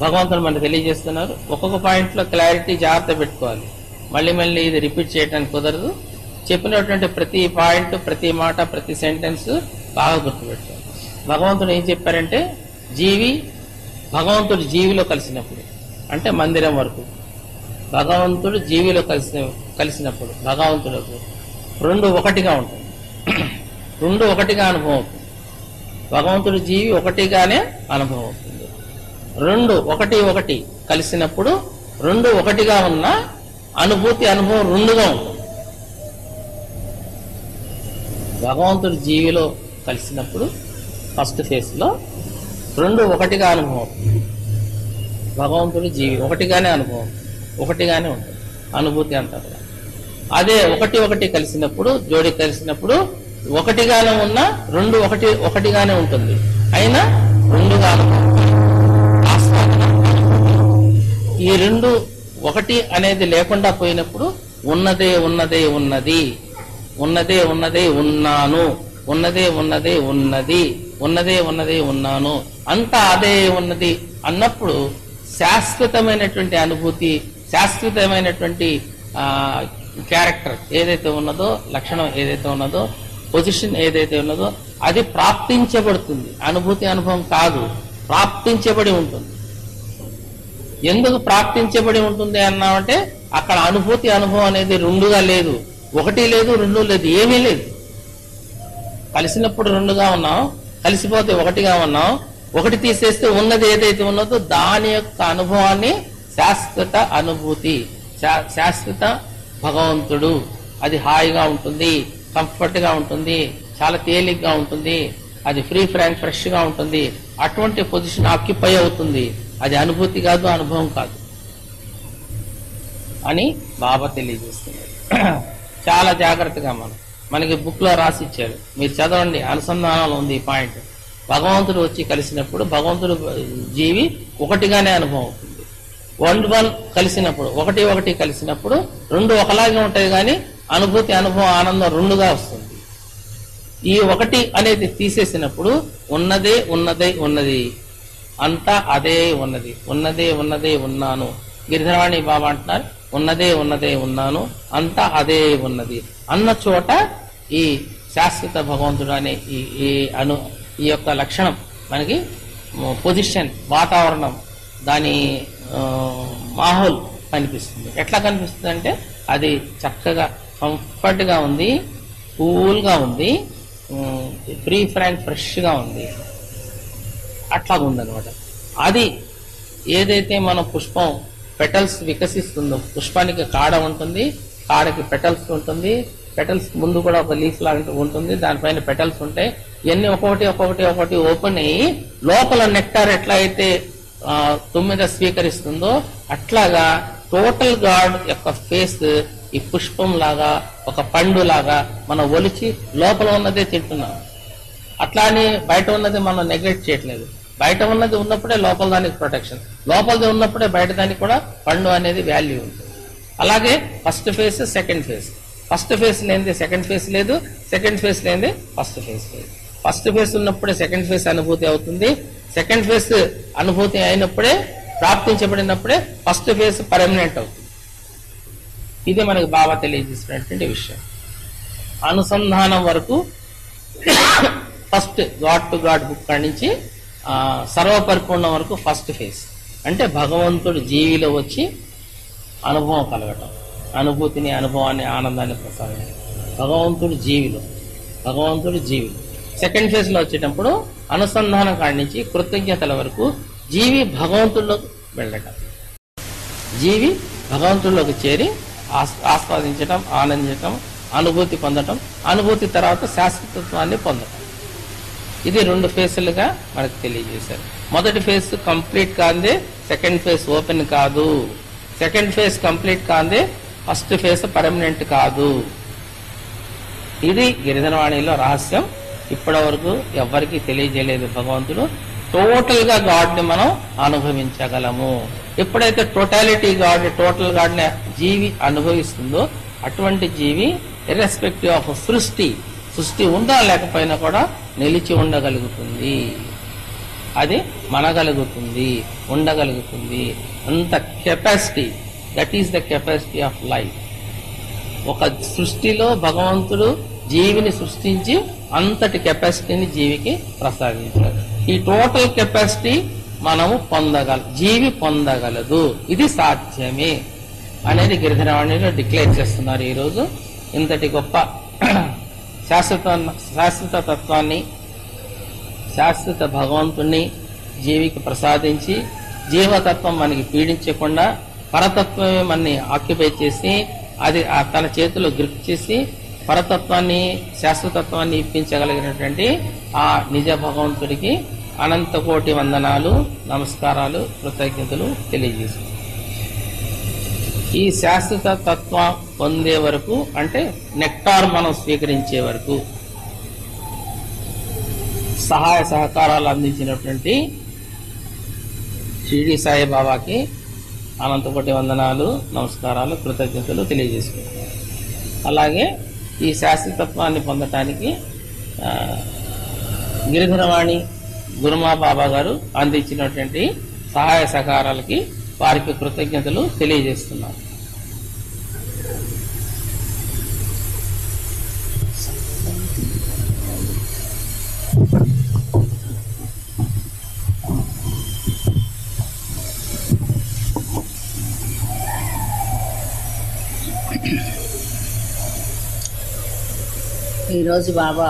భగవంతుడు మనకు తెలియజేస్తున్నారు. ఒక్కొక్క పాయింట్ లో క్లారిటీ జాగ్రత్త పెట్టుకోవాలి. మళ్ళీ ఇది రిపీట్ చేయడానికి కుదరదు. చెప్పినటువంటి ప్రతి పాయింట్, ప్రతి మాట, ప్రతి సెంటెన్స్ బాగా గుర్తుపెట్టుకోవాలి. భగవంతుడు ఏం చెప్పారంటే భగవంతుడు జీవిలో కలిసినప్పుడు అంటే మందిరం వరకు భగవంతుడు జీవిలో కలిసినప్పుడు భగవంతులకు రెండు ఒకటిగా ఉంటుంది. రెండు ఒకటిగా అనుభవం అవుతుంది. భగవంతుడు జీవి ఒకటిగానే అనుభవం అవుతుంది. రెండు ఒకటి కలిసినప్పుడు రెండు ఒకటిగా ఉన్న అనుభవం రెండుగా ఉంటుంది. భగవంతుడు జీవిలో కలిసినప్పుడు ఫస్ట్ ఫేజ్ లో రెండు ఒకటిగా అనుభవం అవుతుంది. భగవంతుడు జీవి ఒకటిగానే అనుభవం, ఒకటిగానే ఉంటుంది అనుభూతి అంతా కూడా. అదే ఒకటి కలిసినప్పుడు, జోడి కలిసినప్పుడు ఒకటిగానే ఉన్న రెండు ఒకటిగానే ఉంటుంది, అయినా రెండుగా అనుభవం. ఈ రెండు ఒకటి అనేది లేకుండా పోయినప్పుడు ఉన్నదే ఉన్నది, ఉన్నాను, ఉన్నదే ఉన్నది, ఉన్నాను, అంతా అదే ఉన్నది అన్నప్పుడు శాశ్వతమైనటువంటి అనుభూతి, శాశ్వతమైనటువంటి క్యారెక్టర్ ఏదైతే ఉన్నదో, లక్షణం ఏదైతే ఉన్నదో, పొజిషన్ ఏదైతే ఉన్నదో అది ప్రాప్తించబడుతుంది. అనుభూతి అనుభవం కాదు, ప్రాప్తించబడి ఉంటుంది. ఎందుకు ప్రాప్తించబడి ఉంటుంది అన్నామంటే అక్కడ అనుభూతి అనుభవం అనేది రెండుగా లేదు, ఒకటి లేదు, రెండు లేదు, ఏమీ లేదు. కలిసినప్పుడు రెండుగా ఉన్నాం, కలిసిపోతే ఒకటిగా ఉన్నాం. ఒకటి తీసేస్తే ఉన్నది ఏదైతే ఉన్నదో దాని యొక్క అనుభవాన్ని శాశ్వత అనుభూతి, శాశ్వత భగవంతుడు, అది హాయిగా ఉంటుంది, కంఫర్ట్ గా ఉంటుంది, చాలా తేలిగ్గా ఉంటుంది, అది ఫ్రీ ఫ్రాంక్ ఫ్రెష్ గా ఉంటుంది. అటువంటి పొజిషన్ ఆక్యుపై అవుతుంది. అది అనుభూతి కాదు, అనుభవం కాదు అని బాబా తెలియజేస్తున్నారు. చాలా జాగ్రత్తగా మనకి బుక్ లో రాసి ఇచ్చారు, మీరు చదవండి. అనుసంధానంలో ఉంది ఈ పాయింట్. భగవంతుడు వచ్చి కలిసినప్పుడు భగవంతుడు జీవి ఒకటిగానే అనుభవం అవుతుంది. 1 కలిసినప్పుడు, ఒకటి కలిసినప్పుడు రెండు ఒకలాగే ఉంటాయి, కానీ అనుభూతి అనుభవం ఆనందం రెండుగా వస్తుంది. ఈ ఒకటి అనేది తీసేసినప్పుడు ఉన్నదే ఉన్నది, అంతా అదే ఉన్నది, ఉన్నదే ఉన్నాను. గిరిధరవాణి బాబా అంటున్నారు, ఉన్నదే ఉన్నాను, అంతా అదే ఉన్నది అన్న చోట ఈ శాశ్వత భగవంతుడు అనే ఈ యొక్క లక్షణం మనకి పొజిషన్, వాతావరణం, దాని మాహోల్ కనిపిస్తుంది. ఎట్లా కనిపిస్తుంది అంటే అది చక్కగా కంఫర్ట్ గా ఉంది, కూల్ గా ఉంది, ఫ్రీ ఫ్రాంక్ ఫ్రెష్ గా ఉంది. అట్లాగుందనమాట. అది ఏదైతే మన పుష్పం పెటల్స్ వికసిస్తుందో, పుష్పానికి కాడ ఉంటుంది, కాడకి పెటల్స్ ఉంటుంది, పెటల్స్ ముందు కూడా ఒక లీఫ్ లాగా ఉంటుంది, దానిపైన పెటల్స్ ఉంటాయి. ఇవన్నీ ఒక్కొక్కటి ఓపెన్ అయ్యి లోపల నెక్టార్ ఎట్లా అయితే తుమ్మిద స్వీకరిస్తుందో అట్లాగా టోటల్ గాడ్ యొక్క ఫేస్ ఈ పుష్పం లాగా, ఒక పండు లాగా మనం ఒలిచి లోపల ఉన్నదే తింటున్నాం. అట్లా అని బయట ఉన్నది మనం నెగ్లెక్ట్ చేయట్లేదు. బయట ఉన్నది ఉన్నప్పుడే లోపల దానికి ప్రొటెక్షన్, లోపలది ఉన్నప్పుడే బయట దానికి కూడా పండు అనేది వాల్యూ ఉంటుంది. అలాగే first phase, second phase. First phase లేనిది సెకండ్ ఫేజ్ లేదు, సెకండ్ ఫేజ్ లేనిది ఫస్ట్ ఫేజ్ లేదు. ఫస్ట్ ఫేజ్ ఉన్నప్పుడే సెకండ్ ఫేజ్ అనుభూతి అవుతుంది, సెకండ్ ఫేజ్ అనుభూతి అయినప్పుడే, ప్రాప్తించబడినప్పుడే ఫస్ట్ ఫేజ్ పర్మనెంట్ అవుతుంది. ఇది మనకు బాగా తెలియజేసినటువంటి విషయం. అనుసంధానం వరకు first God to God book నుంచి సర్వపరిపూర్ణం వరకు ఫస్ట్ ఫేజ్ అంటే భగవంతుడు జీవిలో వచ్చి అనుభవం కలగటం, అనుభూతిని, అనుభవాన్ని, ఆనందాన్ని ప్రసాదించడం. భగవంతుడు జీవిలో సెకండ్ ఫేజ్ లో వచ్చేటప్పుడు అనుసంధానం కాడి నుంచి కృతజ్ఞతల వరకు జీవి భగవంతుడిలోకి వెళ్ళటం, జీవి భగవంతుడిలోకి చేరి ఆస్వాదించటం, ఆనందించటం, అనుభూతి పొందటం, అనుభూతి తర్వాత శాశ్వతత్వాన్ని పొందటం. ఇది 2 ఫేజ్లుగా మనకు తెలియజేశారు. మొదటి ఫేజ్ కంప్లీట్ కాందే సెకండ్ ఫేజ్ ఓపెన్ కాదు, సెకండ్ ఫేజ్ కంప్లీట్ కాందే ఫస్ట్ ఫేజ్ పర్మనెంట్ కాదు. ఇది గిరిధరవాణిలో రహస్యం. ఇప్పటి వరకు ఎవరికి తెలియజేయలేదు భగవంతుడు. టోటల్ గా గాడ్ ని మనం అనుభవించగలము. ఎప్పుడైతే టోటాలిటీ గాడ్, టోటల్ గాడ్ ని జీవి అనుభవిస్తుందో అటువంటి జీవి ఇర్రెస్పెక్టివ్ ఆఫ్ సృష్టి ఉందా లేకపోయినా కూడా నిలిచి ఉండగలుగుతుంది, అది మనగలుగుతుంది, ఉండగలుగుతుంది. అంత capacity, that is the capacity of life. ఒక సృష్టిలో భగవంతుడు జీవిని సృష్టించి అంతటి కెపాసిటీని జీవికి ప్రసాదించారు. ఈ టోటల్ కెపాసిటీ మనము జీవి పొందగలదు, ఇది సాధ్యమే అనేది గిరిధరవాణిలో డిక్లేర్ చేస్తున్నారు. ఈరోజు ఇంతటి గొప్ప శాశ్వత తత్వాన్ని, శాశ్వత భగవంతుణ్ణి జీవికి ప్రసాదించి జీవతత్వం మనకి పీడించకుండా పరతత్వమే మనని ఆక్యుపై చేసి అది తన చేతిలో గ్రిప్ చేసి పరతత్వాన్ని, శాశ్వతత్వాన్ని ఇప్పించగలిగినటువంటి ఆ నిజ భగవంతుడికి అనంత కోటి వందనాలు, నమస్కారాలు, కృతజ్ఞతలు తెలియజేస్తాం. ఈ శాశ్వత తత్వం పొందే వరకు అంటే నెక్టార్ మనం స్వీకరించే వరకు సహాయ సహకారాలు అందించినటువంటి షిరిడి సాయిబాబాకి అనంత కోటి వందనాలు, నమస్కారాలు, కృతజ్ఞతలు తెలియజేసుకుంటున్నాం. అలాగే ఈ శాశ్వతత్వాన్ని పొందటానికి గిరిధరవాణి గురుమా బాబా గారు అందించినటువంటి సహాయ సహకారాలకి వారికి కృతజ్ఞతలు తెలియజేస్తున్నారు. ఈరోజు బాబా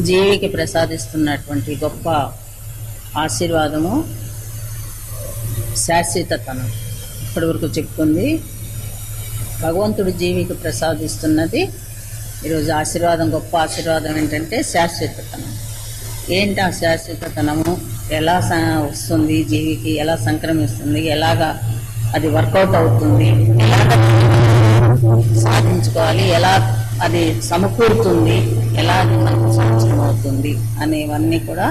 జీవికి ప్రసాదిస్తున్నటువంటి గొప్ప ఆశీర్వాదము శాశ్వతతనం. ఇప్పటి వరకు చెప్పుకుంది భగవంతుడు జీవికి ప్రసాదిస్తున్నది. ఈరోజు ఆశీర్వాదం, గొప్ప ఆశీర్వాదం ఏంటంటే శాశ్వతతనం. ఏంటి ఆ శాశ్వతతనము? ఎలా వస్తుంది జీవికి, ఎలా సంక్రమిస్తుంది, ఎలాగా అది వర్కౌట్ అవుతుంది, ఎలాగ సాధించుకోవాలి, ఎలా అది సమకూరుతుంది, ఎలా అది మనకు సాధ్యం అవుతుంది అనేవన్నీ కూడా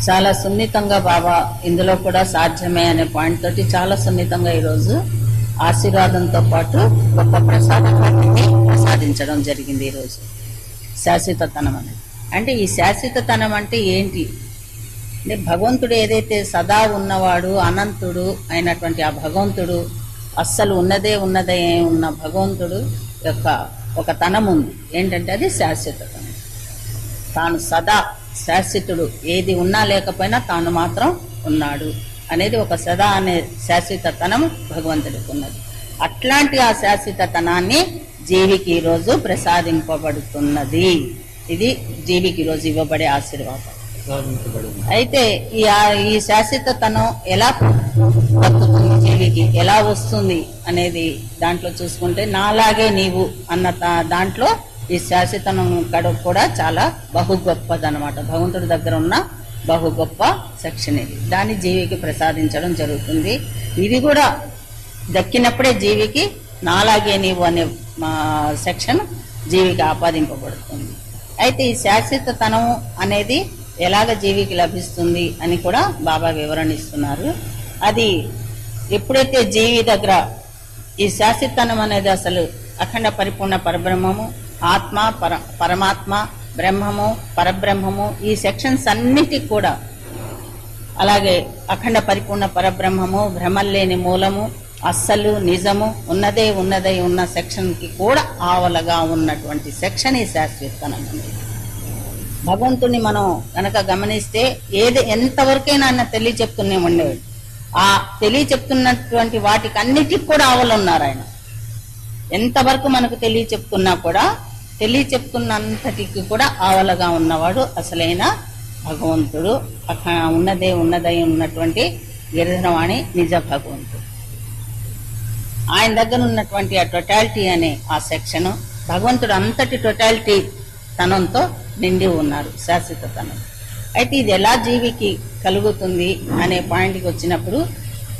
చాలా సున్నితంగా బాబా ఇందులో కూడా సాధ్యమే అనే పాయింట్ తోటి చాలా సున్నితంగా ఈరోజు ఆశీర్వాదంతో పాటు గొప్ప ప్రసాదాన్ని ప్రసాదించడం జరిగింది. ఈరోజు శాశ్వతతనం అనేది అంటే ఈ శాశ్వతతనం అంటే ఏంటి అంటే భగవంతుడు ఏదైతే సదా ఉన్నవాడు అనంతుడు అయినటువంటి ఆ భగవంతుడు, అస్సలు ఉన్నదే ఉన్న భగవంతుడు యొక్క ఒక తనం ఉంది. ఏంటంటే అది శాశ్వతతనం. తాను సదా శాశ్వతుడు, ఏది ఉన్నా లేకపోయినా తాను మాత్రం ఉన్నాడు అనేది ఒక సదా అనే శాశ్వతతనం భగవంతుడికి ఉన్నది. అట్లాంటి ఆ శాశ్వతతనాన్ని జీవికి ఈరోజు ప్రసాదింపబడుతున్నది. ఇది జీవికి ఈరోజు ఇవ్వబడే ఆశీర్వాదం. అయితే ఈ శాశ్వతతనం ఎలా వస్తుంది జీవికి, ఎలా వస్తుంది అనేది దాంట్లో చూసుకుంటే నాలాగే నీవు అన్న దాంట్లో ఈ శాశ్వతనం కూడా చాలా బహు గొప్పదనమాట. భగవంతుడి దగ్గర ఉన్న బహు గొప్ప సెక్షన్ ఇది. దాన్ని జీవికి ప్రసాదించడం జరుగుతుంది. ఇది కూడా దక్కినప్పుడే జీవికి నాలాగే నీవు అనే సెక్షన్ జీవికి ఆపాదింపబడుతుంది. అయితే ఈ శాశ్వతతనం అనేది ఎలాగ జీవికి లభిస్తుంది అని కూడా బాబా వివరణ ఇస్తున్నారు. అది ఎప్పుడైతే జీవి దగ్గర ఈ శాశ్వతనం అనేది అసలు అఖండ పరిపూర్ణ పరబ్రహ్మము, ఆత్మ, పరమాత్మ, బ్రహ్మము, పరబ్రహ్మము, ఈ సెక్షన్స్ అన్నిటికి కూడా, అలాగే అఖండ పరిపూర్ణ పరబ్రహ్మము, భ్రమల్లేని మూలము, అస్సలు నిజము, ఉన్నదే ఉన్న సెక్షన్ కి కూడా ఆవలగా ఉన్నటువంటి సెక్షన్ ఈ శాశ్వతనం అనేది. భగవంతుని మనం కనుక గమనిస్తే ఎంతవరకైనా ఆయన తెలియచెప్తూనే ఉండేవాడు. ఆ తెలియచెప్తున్నటువంటి వాటికి అన్నిటికి కూడా ఆవలు ఉన్నారు ఆయన. ఎంతవరకు మనకు తెలియచెప్తున్నా కూడా తెలియచెప్తున్నంతటికి కూడా ఆవలగా ఉన్నవాడు అసలైన భగవంతుడు, ఉన్నదే ఉన్నటువంటి గిరిధరవాణి నిజ భగవంతుడు. ఆయన దగ్గర ఉన్నటువంటి ఆ టోటాలిటీ అనే ఆ సెక్షన్, భగవంతుడు అంతటి టోటాలిటీ తనంతో నిండి ఉన్నారు, శాశ్వతతనం. అయితే ఇది ఎలా జీవికి కలుగుతుంది అనే పాయింట్కి వచ్చినప్పుడు,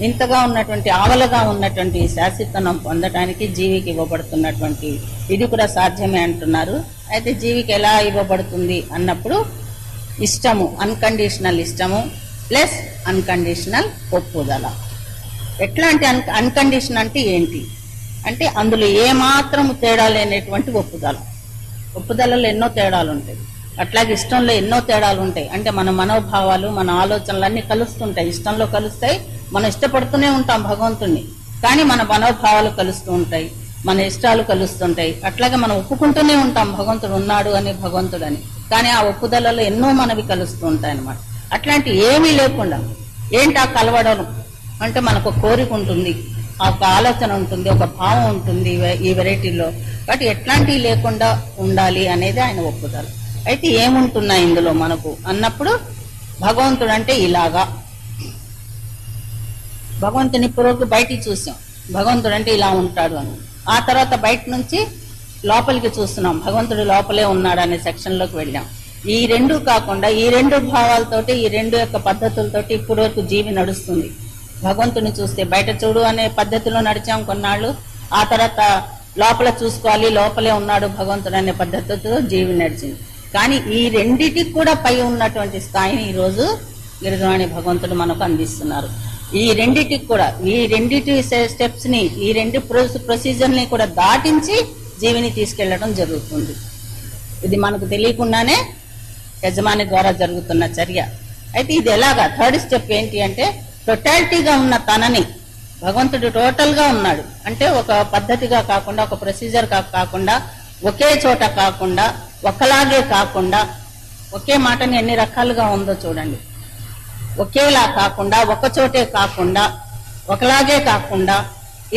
ఇంతగా ఉన్నటువంటి ఆవలగా ఉన్నటువంటి శాశ్వతనం పొందడానికి జీవికి ఇవ్వబడుతున్నటువంటి ఇది కూడా సాధ్యమే అంటున్నారు. అయితే జీవికి ఎలా ఇవ్వబడుతుంది అన్నప్పుడు ఇష్టము, అన్కండిషనల్ ఇష్టము ప్లస్ అన్కండిషనల్ ఒప్పుదల. ఎట్లా అంటే అన్కండిషన్ అంటే ఏంటి అంటే అందులో ఏమాత్రం తేడా లేనటువంటి ఒప్పుదల. ఒప్పుదలలో ఎన్నో తేడాలు ఉంటాయి, అట్లాగే ఇష్టంలో ఎన్నో తేడాలు ఉంటాయి. అంటే మన మనోభావాలు, మన ఆలోచనలు అన్ని కలుస్తుంటాయి. ఇష్టంలో కలుస్తాయి, మనం ఇష్టపడుతూనే ఉంటాం భగవంతుణ్ణి, కానీ మన మనోభావాలు కలుస్తూ ఉంటాయి, మన ఇష్టాలు కలుస్తుంటాయి. అట్లాగే మనం ఒప్పుకుంటూనే ఉంటాం భగవంతుడు ఉన్నాడు అని, భగవంతుడు అని, కానీ ఆ ఒప్పుదలలో ఎన్నో మనవి కలుస్తూ ఉంటాయి అన్నమాట. అట్లాంటి ఏమీ లేకుండా ఏంటి ఆ కలవడం అంటే మనకు ఒక కోరిక ఉంటుంది, ఒక ఆలోచన ఉంటుంది, ఒక భావం ఉంటుంది ఈ వెరైటీలో. కాబట్టి ఎట్లాంటివి లేకుండా ఉండాలి అనేది ఆయన ఒప్పుదల. అయితే ఏముంటున్నాయి ఇందులో మనకు అన్నప్పుడు భగవంతుడు అంటే ఇలాగా, భగవంతుని ఇప్పుడు బయటికి చూసాం భగవంతుడు అంటే ఇలా ఉంటాడు అని, ఆ తర్వాత బయట నుంచి లోపలికి చూస్తున్నాం భగవంతుడు లోపలే ఉన్నాడు అనే సెక్షన్ లోకి వెళ్ళాం. ఈ రెండు కాకుండా ఈ రెండు భావాలతోటి, ఈ రెండు యొక్క పద్ధతులతోటి ఇప్పటి వరకు జీవి నడుస్తుంది. భగవంతుని చూస్తే బయట చూడు అనే పద్ధతిలో నడిచాం కొన్నాళ్ళు, ఆ తర్వాత లోపల చూసుకోవాలి, లోపలే ఉన్నాడు భగవంతుడు అనే పద్ధతితో జీవి నడిచింది. కానీ ఈ రెండిటికి కూడా పై ఉన్నటువంటి స్థాయిని ఈరోజు గిరిజవాణి భగవంతుడు మనకు అందిస్తున్నారు. ఈ రెండిటికి కూడా, ఈ రెండిటి స్టెప్స్ ని, ఈ రెండు ప్రొసీజర్ ని కూడా దాటించి జీవిని తీసుకెళ్లడం జరుగుతుంది. ఇది మనకు తెలియకుండానే యజమాని ద్వారా జరుగుతున్న చర్య. అయితే ఇది ఎలాగా? థర్డ్ స్టెప్ ఏంటి అంటే, టోటాలిటీగా ఉన్న తనని భగవంతుడు టోటల్ గా ఉన్నాడు అంటే, ఒక పద్ధతిగా కాకుండా, ఒక ప్రొసీజర్ కాకుండా, ఒకే చోట కాకుండా, ఒకలాగే కాకుండా, ఒకే మాటని ఎన్ని రకాలుగా ఉందో చూడండి. ఒకేలా కాకుండా, ఒక చోటే కాకుండా, ఒకలాగే కాకుండా,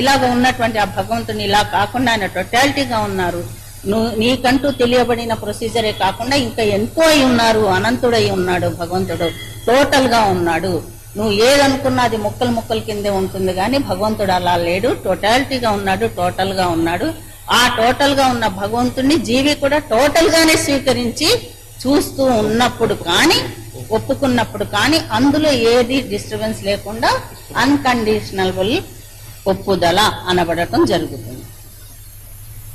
ఇలాగ ఉన్నటువంటి ఆ భగవంతుని ఇలా కాకుండా ఆయన టోటాలిటీగా ఉన్నారు. నీకంటూ తెలియబడిన ప్రొసీజరే కాకుండా ఇంకా ఎంతో అయి ఉన్నారు. అనంతుడై ఉన్నాడు భగవంతుడు, టోటల్ గా ఉన్నాడు. నువ్వు ఏదనుకున్నా అది ముక్కలు ముక్కల కిందే ఉంటుంది, కానీ భగవంతుడు అలా లేడు. టోటాలిటీగా ఉన్నాడు, టోటల్ గా ఉన్నాడు. ఆ టోటల్ గా ఉన్న భగవంతుడిని జీవి కూడా టోటల్ గానే స్వీకరించి చూస్తూ ఉన్నప్పుడు కానీ, ఒప్పుకున్నప్పుడు కానీ, అందులో ఏది డిస్టర్బెన్స్ లేకుండా అన్కండిషనల్ ఒప్పుదల అనబడటం జరుగుతుంది.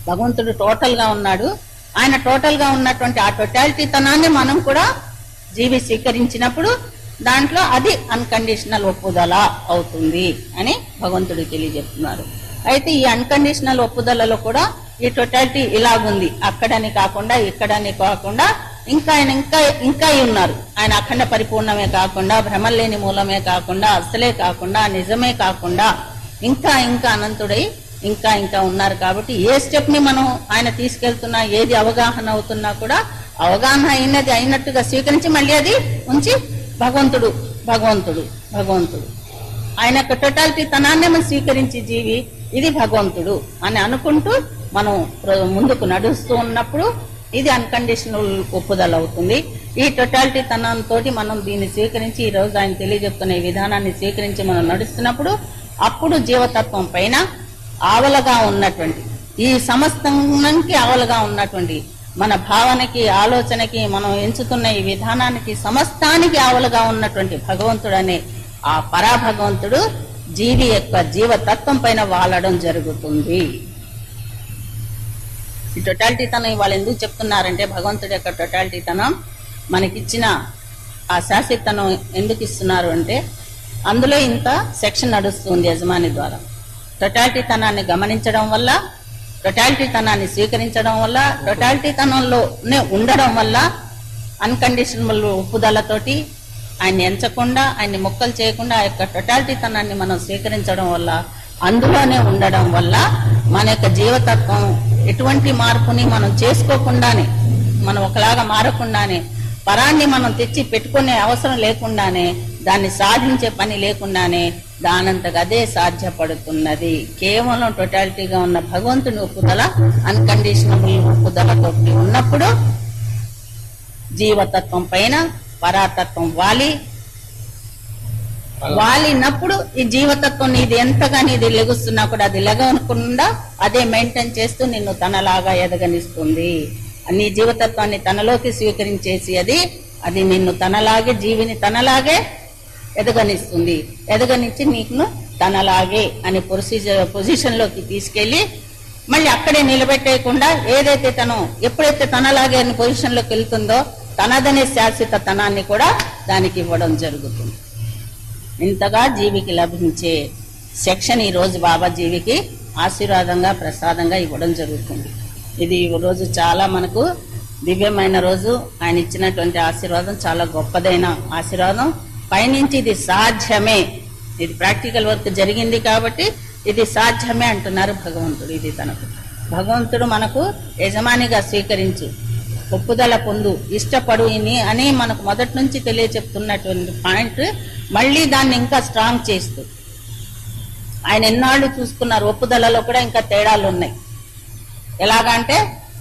భగవంతుడు టోటల్ గా ఉన్నాడు. ఆయన టోటల్ గా ఉన్నటువంటి ఆ టోటాలిటీ తనాన్ని మనం కూడా జీవి స్వీకరించినప్పుడు దాంట్లో అది అన్కండిషనల్ ఒప్పుదల అవుతుంది అని భగవంతుడు తెలియజెప్తున్నారు. అయితే ఈ అన్కండిషనల్ ఒప్పుదలలో కూడా ఈ టోటాలిటీ ఇలాగుంది. అక్కడని కాకుండా, ఇక్కడని కాకుండా, ఇంకా ఆయన ఇంకా ఉన్నారు. ఆయన అఖండ పరిపూర్ణమే కాకుండా, భ్రమం లేని మూలమే కాకుండా, అసలే కాకుండా, నిజమే కాకుండా, ఇంకా అనంతుడై ఇంకా ఉన్నారు. కాబట్టి ఏ స్టెప్ ని మనం ఆయన తీసుకెళ్తున్నా, ఏది అవగాహన అవుతున్నా కూడా అవగాహన అయినది అయినట్టుగా స్వీకరించి మళ్ళీ అది ఉంచి భగవంతుడు ఆయన యొక్క టోటాలిటీ తనాన్నే మనం స్వీకరించి జీవి ఇది భగవంతుడు అని అనుకుంటూ మనం ముందుకు నడుస్తూ ఉన్నప్పుడు ఇది అన్కండిషనల్ ఒప్పుదల అవుతుంది. ఈ టోటాలిటీ తనంతో మనం దీన్ని స్వీకరించి, ఈ రోజు ఆయన తెలియజెప్తున్న ఈ విధానాన్ని స్వీకరించి మనం నడుస్తున్నప్పుడు అప్పుడు జీవతత్వం పైన ఆవలగా ఉన్నటువంటి, ఈ సమస్తానికి ఆవలగా ఉన్నటువంటి, మన భావనకి, ఆలోచనకి, మనం ఎంచుతున్న ఈ విధానానికి సమస్తానికి ఆవలగా ఉన్నటువంటి భగవంతుడు అనే ఆ పరాభగవంతుడు జీవి యొక్క జీవతత్వం పైన వాలడం జరుగుతుంది. ఈ టోటాలిటీ తనం వాళ్ళు ఎందుకు చెప్తున్నారంటే, భగవంతుడి యొక్క టోటాలిటీ తనం మనకిచ్చిన ఆ శాశ్వతనం ఎందుకు ఇస్తున్నారు అంటే, అందులో ఇంత సెక్షన్ నడుస్తుంది యజమాని ద్వారా. టోటాలిటీ తనాన్ని గమనించడం వల్ల, టోటాలిటీ తనాన్ని స్వీకరించడం వల్ల, టోటాలిటీ తనంలోనే ఉండడం వల్ల, అన్కండిషనల్ ఒప్పుదలతోటి ఆయన్ని ఎంచకుండా, ఆయన్ని మొక్కలు చేయకుండా ఆ యొక్క టోటాలిటీ తనాన్ని మనం స్వీకరించడం వల్ల, అందులోనే ఉండడం వల్ల మన యొక్క జీవతత్వం ఎటువంటి మార్పుని మనం చేసుకోకుండానే, మనం ఒకలాగా మారకుండానే, పరాన్ని మనం తెచ్చి పెట్టుకునే అవసరం లేకుండానే, దాన్ని సాధించే పని లేకుండానే దానంతగా అదే సాధ్యపడుతున్నది. కేవలం టోటాలిటీగా ఉన్న భగవంతుని ఒప్పుదల, అన్కండిషనల్ ఒప్పుదలతో ఉన్నప్పుడు జీవతత్వం పైన పరాతత్వం వాలినప్పుడు ఈ జీవతత్వం ఇది ఎంతగానో ఇది లెగుస్తున్నా కూడా అది లెగవకుండా అదే మెయింటైన్ చేస్తూ నిన్ను తనలాగా ఎదగనిస్తుంది. నీ జీవతత్వాన్ని తనలోకి స్వీకరించేసి అది నిన్ను తనలాగే, జీవిని తనలాగే ఎదగనిస్తుంది. ఎదగనిచ్చి నీకు తనలాగే అనే పొజిషన్ లోకి తీసుకెళ్లి మళ్ళీ అక్కడే నిలబెట్టేయకుండా, ఏదైతే తను ఎప్పుడైతే తనలాగే అనే పొజిషన్ లోకి వెళ్తుందో తనదనే శాశ్వత తనాన్ని కూడా దానికి ఇవ్వడం జరుగుతుంది. ఇంతగా జీవికి లభించే సెక్షన్ ఈ రోజు బాబా జీవికి ఆశీర్వాదంగా, ప్రసాదంగా ఇవ్వడం జరుగుతుంది. ఇది ఈ రోజు చాలా మనకు దివ్యమైన రోజు. ఆయన ఇచ్చినటువంటి ఆశీర్వాదం చాలా గొప్పదైన ఆశీర్వాదం. పైనుంచి ఇది సాధ్యమే, ఇది ప్రాక్టికల్ వర్క్ జరిగింది కాబట్టి ఇది సాధ్యమే అంటున్నారు భగవంతుడు. ఇది తనకు భగవంతుడు మనకు యజమానిగా స్వీకరించు, ఒప్పుదల పొందు, ఇష్టపడు అని మనకు మొదటి నుంచి తెలియచెప్తున్నటువంటి పాయింట్ మళ్ళీ దాన్ని ఇంకా స్ట్రాంగ్ చేస్తూ, ఆయన ఎన్నాళ్ళు చూసుకున్నారు ఒప్పుదలలో కూడా ఇంకా తేడాలు ఉన్నాయి. ఎలాగంటే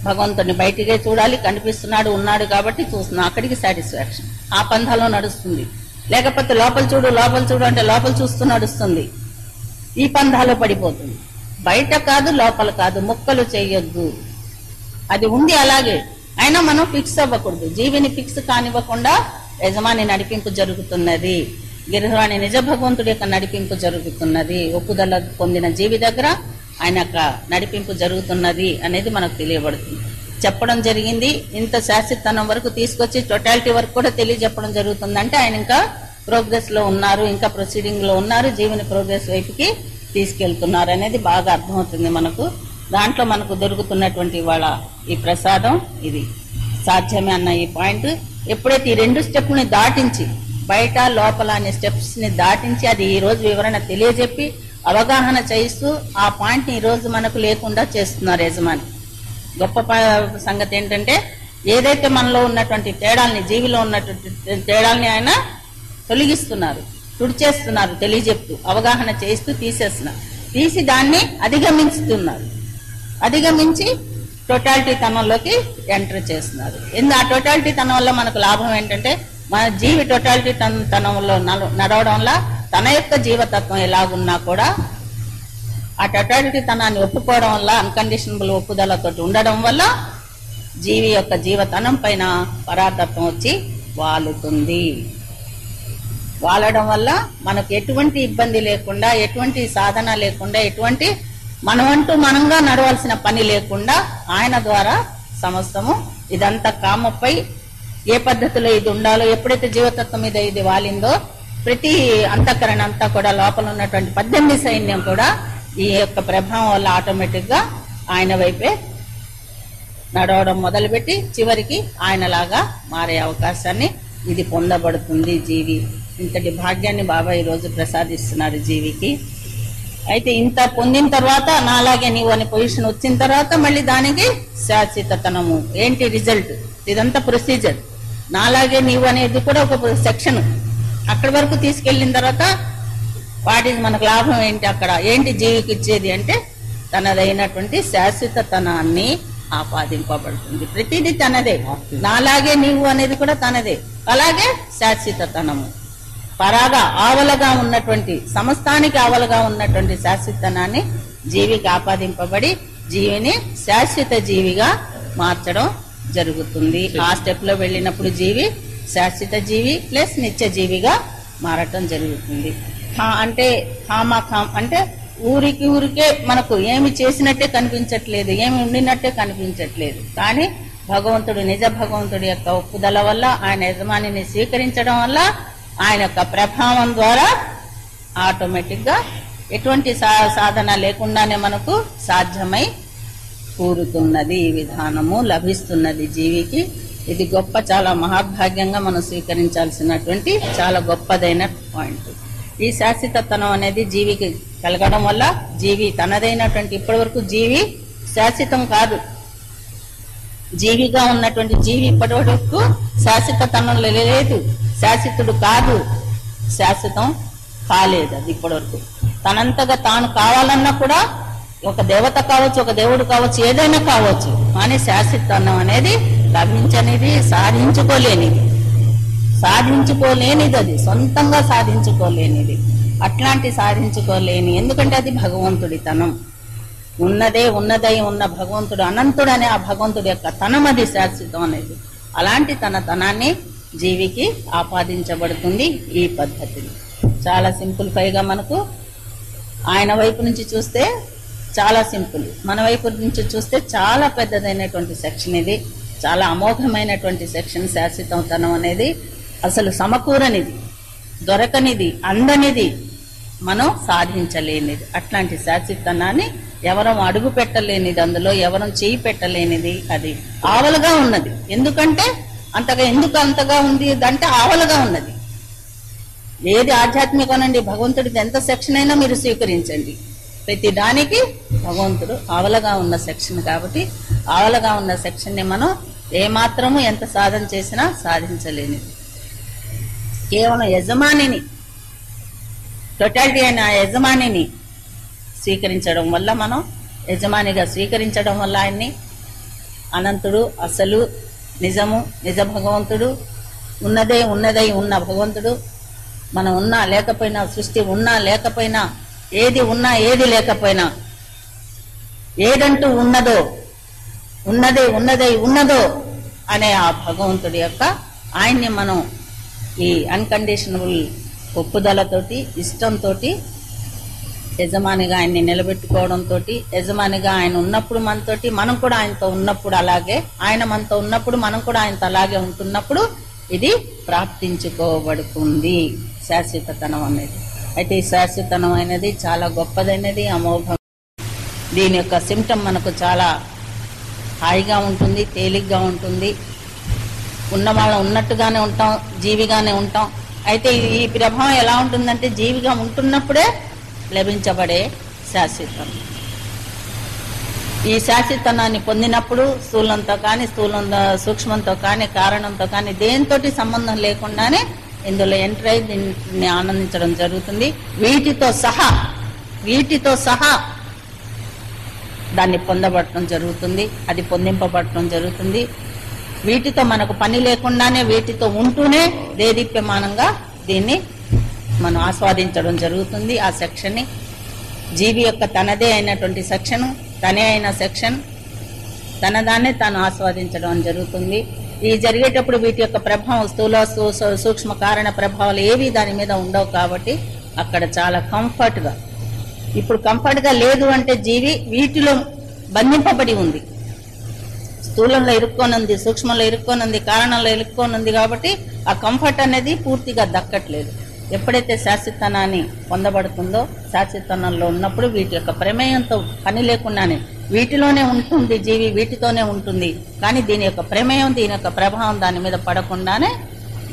భగవంతుడిని బయటికే చూడాలి, కనిపిస్తున్నాడు, ఉన్నాడు కాబట్టి చూస్తున్నా, అక్కడికి సాటిస్ఫాక్షన్, ఆ పంథాలో నడుస్తుంది. లేకపోతే లోపల చూడు అంటే లోపల చూస్తూ నడుస్తుంది, ఈ పంథాలో పడిపోతుంది. బయట కాదు, లోపల కాదు, ముక్కలు చేయొద్దు, అది ఉంది అలాగే. అయినా మనం ఫిక్స్ అవ్వకూడదు, జీవిని ఫిక్స్ కానివ్వకుండా యజమాని నడిపింపు జరుగుతున్నది. గిరిహరాణి నిజ భగవంతుడి యొక్క నడిపింపు జరుగుతున్నది. ఒప్పుదల పొందిన జీవి దగ్గర ఆయన యొక్క నడిపింపు జరుగుతున్నది అనేది మనకు తెలియబడుతుంది, చెప్పడం జరిగింది. ఇంత శాశ్వతనం వరకు తీసుకొచ్చి టోటాలిటీ వరకు కూడా తెలియజెప్పడం జరుగుతుందంటే ఆయన ఇంకా ప్రోగ్రెస్ లో ఉన్నారు, ఇంకా ప్రొసీడింగ్ లో ఉన్నారు, జీవన ప్రోగ్రెస్ వైపుకి తీసుకెళ్తున్నారు అనేది బాగా అర్థమవుతుంది మనకు. దాంట్లో మనకు దొరుకుతున్నటువంటి వాళ్ళ ఈ ప్రసాదం ఇది సాధ్యమే అన్న ఈ పాయింట్. ఎప్పుడైతే ఈ 2 స్టెప్ని దాటించి బయట లోపల అనే స్టెప్స్ ని దాటించి అది ఈ రోజు వివరణ తెలియజెప్పి అవగాహన చేయిస్తూ ఆ పాయింట్ ని ఈ రోజు మనకు లేకుండా చేస్తున్నారు యజమాని. గొప్ప సంగతి ఏంటంటే ఏదైతే మనలో ఉన్నటువంటి తేడాల్ని, జీవిలో ఉన్నటువంటి తేడాల్ని ఆయన తొలగిస్తున్నారు, తుడిచేస్తున్నారు, తెలియజెప్తూ అవగాహన చేస్తూ తీసి దాన్ని అధిగమించుతున్నారు. అధిగమించి టోటాలిటీ తనంలోకి ఎంటర్ చేస్తున్నారు. ఆ టోటాలిటీ తనం వల్ల మనకు లాభం ఏంటంటే మన జీవి టోటాలిటీ తనంలో నడవడం వల్ల తన యొక్క జీవతత్వం ఎలాగున్నా కూడా ఆ టోటాలిటీ తనాన్ని ఒప్పుకోవడం వల్ల, అన్కండిషనబుల్ ఒప్పుదలతో ఉండడం వల్ల జీవి యొక్క జీవతనం పైన పరాతత్వం వచ్చి వాలుతుంది. వాలడం వల్ల మనకు ఎటువంటి ఇబ్బంది లేకుండా, ఎటువంటి సాధన లేకుండా, ఎటువంటి మనమంటూ మనంగా నడవాల్సిన పని లేకుండా ఆయన ద్వారా సమస్తము ఇదంతా కామపై ఏ పద్ధతిలో ఇది ఉండాలో, ఎప్పుడైతే జీవతత్వం మీద ఇది వాలిందో ప్రతి అంతఃకరణ అంతా కూడా లోపల ఉన్నటువంటి 18 సైన్యం కూడా ఈ యొక్క ప్రభావం వల్ల ఆటోమేటిక్ గా ఆయన వైపే నడవడం మొదలుపెట్టి చివరికి ఆయనలాగా మారే అవకాశాన్ని ఇది పొందబడుతుంది జీవి. ఇంతటి భాగ్యాన్ని బాబా ఈ రోజు ప్రసాదిస్తున్నారు జీవికి. అయితే ఇంత పొందిన తర్వాత నాలాగే నీవు అనే పొజిషన్ వచ్చిన తర్వాత మళ్ళీ దానికి శాశ్వతతనము ఏంటి రిజల్ట్, ఇదంతా ప్రొసీజర్. నాలాగే నీవు అనేది కూడా ఒక సెక్షన్. అక్కడి వరకు తీసుకెళ్లిన తర్వాత వాటి మనకు లాభం ఏంటి, అక్కడ ఏంటి జీవికి ఇచ్చేది అంటే తనదైనటువంటి శాశ్వతతనాన్ని ఆపాదింపబడుతుంది. ప్రతిదీ తనదే. నాలాగే నీవు అనేది కూడా తనదే. అలాగే శాశ్వతతనము పరాగా ఆవలగా ఉన్నటువంటి, సమస్తానికి ఆవలగా ఉన్నటువంటి శాశ్వతనాన్ని జీవికి ఆపాదింపబడి జీవిని శాశ్వత జీవిగా మార్చడం జరుగుతుంది. ఆ స్టెప్ లో వెళ్ళినప్పుడు జీవి శాశ్వత జీవి ప్లస్ నిత్య జీవిగా మారటం జరుగుతుంది. అంటే అంటే ఊరికే మనకు ఏమి చేసినట్టే కనిపించట్లేదు, ఏమి ఉండినట్టే కనిపించట్లేదు. కానీ భగవంతుడు, నిజ భగవంతుడి యొక్క ఒప్పుదల వల్ల, ఆయన యజమానిని స్వీకరించడం వల్ల, ఆయన యొక్క ప్రభావం ద్వారా ఆటోమేటిక్ గా ఎటువంటి సాధన లేకుండానే మనకు సాధ్యమై కూరుతున్నది. ఈ విధానము లభిస్తున్నది జీవికి. ఇది గొప్ప, చాలా మహాభాగ్యంగా మనం స్వీకరించాల్సినటువంటి చాలా గొప్పదైన పాయింట్. ఈ శాశ్వతతనం అనేది జీవికి కలగడం వల్ల జీవి తనదైనటువంటి, ఇప్పటి వరకు జీవి శాశ్వతం కాదు, జీవిగా ఉన్నటువంటి జీవి ఇప్పటి వరకు శాశ్వతతనం లేదు, శాశ్వతుడు కాదు, శాశ్వతం కాలేదు. అది ఇప్పటి వరకు తనంతగా తాను కావాలన్నా కూడా ఒక దేవత కావచ్చు, ఒక దేవుడు కావచ్చు, ఏదైనా కావచ్చు, కానీ శాశ్వతనం అనేది లభించనిది, సాధించుకోలేనిది, అది సొంతంగా సాధించుకోలేనిది. అట్లాంటి సాధించుకోలేని, ఎందుకంటే అది భగవంతుడి తనం. ఉన్నదే ఉన్నదై ఉన్న భగవంతుడు, అనంతుడు అనే ఆ భగవంతుడి యొక్క తనం అది శాశ్వతం అనేది. అలాంటి తన తనాన్ని జీవికి ఆపాదించబడుతుంది ఈ పద్ధతిని. చాలా సింపుల్ పైగా మనకు ఆయన వైపు నుంచి చూస్తే చాలా సింపుల్, మన వైపు నుంచి చూస్తే చాలా పెద్దదైనటువంటి సెక్షన్ ఇది. చాలా అమోఘమైనటువంటి సెక్షన్. శాశ్వతతనం అనేది అసలు సమకూరనిది, దొరకనిది, అందనిది, మనం సాధించలేనిది. అట్లాంటి శాశ్వతనాన్ని ఎవరం అడుగు పెట్టలేనిది, అందులో ఎవరం చేయి పెట్టలేనిది. అది ఆవలుగా ఉన్నది. ఎందుకంటే ఎందుకు అంతగా ఉంది అంటే ఆవలుగా ఉన్నది. ఏది ఆధ్యాత్మికనండి, భగవంతుడిది ఎంత సెక్షన్ అయినా మీరు స్వీకరించండి, ప్రతి దానికి భగవంతుడు ఆవలగా ఉన్న సెక్షన్. కాబట్టి ఆవలగా ఉన్న సెక్షన్ ని మనం ఏమాత్రము ఎంత సాధన చేసినా సాధించలేనిది. కేవలం యజమానిని, టోటాలిటీ అయిన యజమానిని స్వీకరించడం వల్ల, మనం యజమానిగా స్వీకరించడం వల్ల ఆయన్ని అనంతుడు, అసలు నిజము, నిజ భగవంతుడు, ఉన్నదై ఉన్న భగవంతుడు, మనం ఉన్నా లేకపోయినా, సృష్టి ఉన్నా లేకపోయినా, ఏది ఉన్నా ఏది లేకపోయినా, ఏదంటూ ఉన్నదో, ఉన్నదై ఉన్నదో అనే ఆ భగవంతుడి యొక్క ఆయన్ని మనం ఈ అన్కండిషనబుల్ ఒప్పుదలతోటి, ఇష్టంతో యజమానిగా ఆయన్ని నిలబెట్టుకోవడంతో, యజమానిగా ఆయన ఉన్నప్పుడు మనతోటి, మనం కూడా ఆయనతో ఉన్నప్పుడు అలాగే, ఆయన మనతో ఉన్నప్పుడు మనం కూడా ఆయనతో అలాగే ఉంటున్నప్పుడు ఇది ప్రాప్తించుకోబడుతుంది శాశ్వతతనం అనేది. అయితే ఈ శాశ్వతనం అనేది చాలా గొప్పదైనది, అమోఘం. దీని యొక్క సిమ్టమ్ మనకు చాలా హాయిగా ఉంటుంది, తేలిగ్గా ఉంటుంది. ఉన్న వాళ్ళం ఉన్నట్టుగానే ఉంటాం, జీవిగానే ఉంటాం. అయితే ఈ ప్రభావం ఎలా ఉంటుందంటే జీవిగా ఉంటున్నప్పుడే లభించబడే శాశ్వతం. ఈ శాశ్వతనాన్ని పొందినప్పుడు స్థూలంతో కానీ సూక్ష్మంతో కానీ కారణంతో కానీ దేనితోటి సంబంధం లేకుండానే ఇందులో ఎంటర్ అయి దీన్ని ఆనందించడం జరుగుతుంది. వీటితో సహా దాన్ని పొందబడటం జరుగుతుంది, అది పొందింపబడటం జరుగుతుంది. వీటితో మనకు పని లేకుండానే వీటితో ఉంటూనే దేదీప్యమానంగా దీన్ని మనం ఆస్వాదించడం జరుగుతుంది. ఆ సెక్షన్ని జీవి యొక్క తనదే అయినటువంటి సెక్షన్, తనే అయిన సెక్షన్ తనదాన్నే తాను ఆస్వాదించడం జరుగుతుంది. ఈ జరిగేటప్పుడు వీటి యొక్క ప్రభావం స్థూల సూక్ష్మ కారణ ప్రభావాలు ఏవి దాని మీద ఉండవు కాబట్టి అక్కడ చాలా కంఫర్ట్గా. ఇప్పుడు కంఫర్ట్గా లేదు అంటే జీవి వీటిలో బంధింపబడి ఉంది, స్థూలంలో ఇరుక్కోనుంది, సూక్ష్మంలో ఇరుక్కోనుంది, కారణంలో ఇరుక్కోనుంది. కాబట్టి ఆ కంఫర్ట్ అనేది పూర్తిగా దక్కట్లేదు. ఎప్పుడైతే శాశ్వతనాన్ని పొందబడుతుందో, శాశ్వతనంలో ఉన్నప్పుడు వీటి యొక్క ప్రమేయంతో పని లేకుండానే వీటిలోనే ఉంటుంది జీవి, వీటితోనే ఉంటుంది. కానీ దీని యొక్క ప్రమేయం, దీని యొక్క ప్రభావం దాని మీద పడకుండానే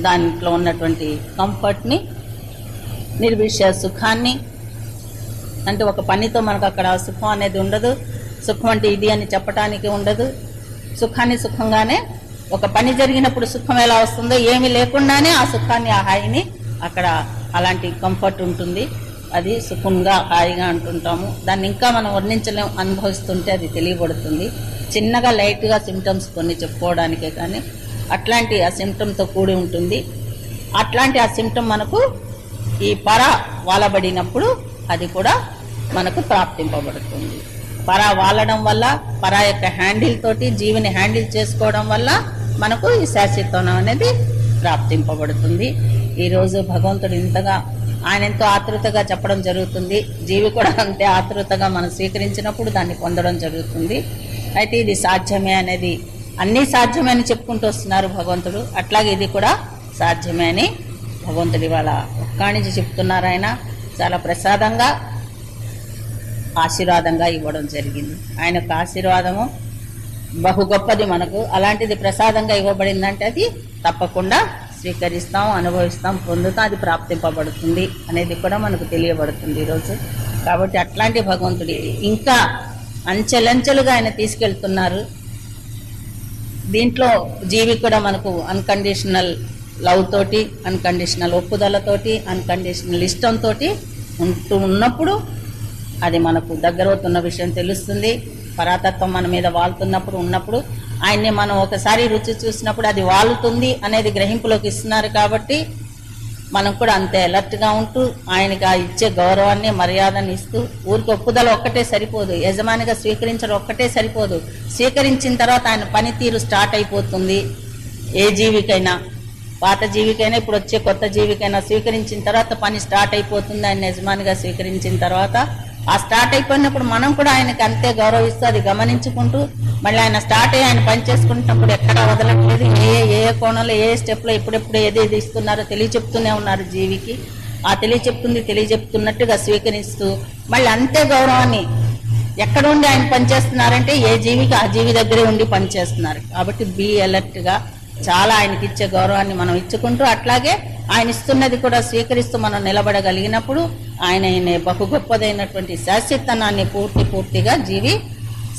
దాంట్లో ఉన్నటువంటి కంఫర్ట్ని, నిర్విషయ సుఖాన్ని, అంటే ఒక పనితో మనకు అక్కడ సుఖం అనేది ఉండదు, సుఖం అంటే ఇది అని చెప్పడానికి ఉండదు. సుఖాన్ని సుఖంగానే, ఒక పని జరిగినప్పుడు సుఖం ఎలా వస్తుందో ఏమీ లేకుండానే ఆ సుఖాన్ని, ఆ హాయిని అక్కడ అలాంటి కంఫర్ట్ ఉంటుంది. అది సుఖంగా హాయిగా అంటుంటాము. దాన్ని ఇంకా మనం వర్ణించలేం, అనుభవిస్తుంటే అది తెలియబడుతుంది. చిన్నగా లైట్గా సిమ్టమ్స్ కొన్ని చెప్పుకోవడానికే కానీ అట్లాంటి ఆ సిమ్టమ్తో కూడి ఉంటుంది. అట్లాంటి ఆ సిమ్టమ్ మనకు ఈ పర వాలబడినప్పుడు అది కూడా మనకు ప్రాప్తింపబడుతుంది. పర వాలడం వల్ల, పర యొక్క హ్యాండిల్ తోటి జీవిని హ్యాండిల్ చేసుకోవడం వల్ల మనకు ఈ శాశ్వతం అనేది ప్రాప్తింపబడుతుంది. ఈరోజు భగవంతుడు ఇంతగా, ఆయన ఎంతో ఆతృతగా చెప్పడం జరుగుతుంది. జీవి కూడా అంతే ఆతృతగా మనం స్వీకరించినప్పుడు దాన్ని పొందడం జరుగుతుంది. అయితే ఇది సాధ్యమే అనేది, అన్నీ సాధ్యమే అని చెప్పుకుంటూ వస్తున్నారు భగవంతుడు. అట్లాగే ఇది కూడా సాధ్యమే అని భగవంతుడి వాళ్ళ ఒక్కాణించి చెప్తున్నారు. ఆయన చాలా ప్రసాదంగా, ఆశీర్వాదంగా ఇవ్వడం జరిగింది. ఆయన యొక్క ఆశీర్వాదము బహు గొప్పది మనకు. అలాంటిది ప్రసాదంగా ఇవ్వబడిందంటే అది తప్పకుండా స్వీకరిస్తాం, అనుభవిస్తాం, పొందుతాం, అది ప్రాప్తింపబడుతుంది అనేది కూడా మనకు తెలియబడుతుంది ఈరోజు. కాబట్టి అట్లాంటి భగవంతుడి ఇంకా అంచెలంచెలుగా ఆయన తీసుకెళ్తున్నారు. దీంట్లో జీవి కూడా మనకు అన్కండిషనల్ లవ్ తోటి, అన్కండిషనల్ ఒప్పుదలతోటి, అన్కండిషనల్ ఇష్టంతో ఉన్నప్పుడు అది మనకు దగ్గరవుతున్న విషయం తెలుస్తుంది. పరాతత్వం మన మీద వాళ్తున్నప్పుడు ఉన్నప్పుడు ఆయన్ని మనం ఒకసారి రుచి చూసినప్పుడు అది వాలుతుంది అనేది గ్రహింపులోకి ఇస్తున్నారు. కాబట్టి మనం కూడా అంతే అలర్ట్గా ఉంటూ ఆయనకి ఆ ఇచ్చే గౌరవాన్ని, మర్యాదను ఇస్తూ, ఊరికి ఒప్పుదల ఒక్కటే సరిపోదు, యజమానిగా స్వీకరించడం ఒక్కటే సరిపోదు. స్వీకరించిన తర్వాత ఆయన పనితీరు స్టార్ట్ అయిపోతుంది. ఏ జీవికైనా, పాత జీవికైనా, ఇప్పుడు వచ్చే కొత్త జీవికైనా స్వీకరించిన తర్వాత పని స్టార్ట్ అయిపోతుంది. ఆయన యజమానిగా స్వీకరించిన తర్వాత ఆ స్టార్ట్ అయిపోయినప్పుడు మనం కూడా ఆయనకి అంతే గౌరవిస్తూ అది గమనించుకుంటూ మళ్ళీ ఆయన స్టార్ట్ అయ్యి ఆయన పని చేసుకుంటున్నప్పుడు ఎక్కడా వదలట్లేదు. ఏ కోణంలో, ఏ స్టెప్లో ఎప్పుడెప్పుడు ఏది ఇస్తున్నారో తెలియచెప్తూనే ఉన్నారు జీవికి. ఆ తెలియచెప్తున్నట్టుగా స్వీకరిస్తూ మళ్ళీ అంతే గౌరవాన్ని ఎక్కడ ఉండి ఆయన పనిచేస్తున్నారంటే ఏ జీవికి ఆ జీవి దగ్గరే ఉండి పనిచేస్తున్నారు. కాబట్టి బీ అలర్ట్గా చాలా ఆయనకి ఇచ్చే గౌరవాన్ని మనం ఇచ్చుకుంటూ అట్లాగే ఆయన ఇస్తున్నది కూడా స్వీకరిస్తూ మనం నిలబడగలిగినప్పుడు ఆయన బహు గొప్పదైనటువంటి శాశ్వతనాన్ని పూర్తిగా జీవి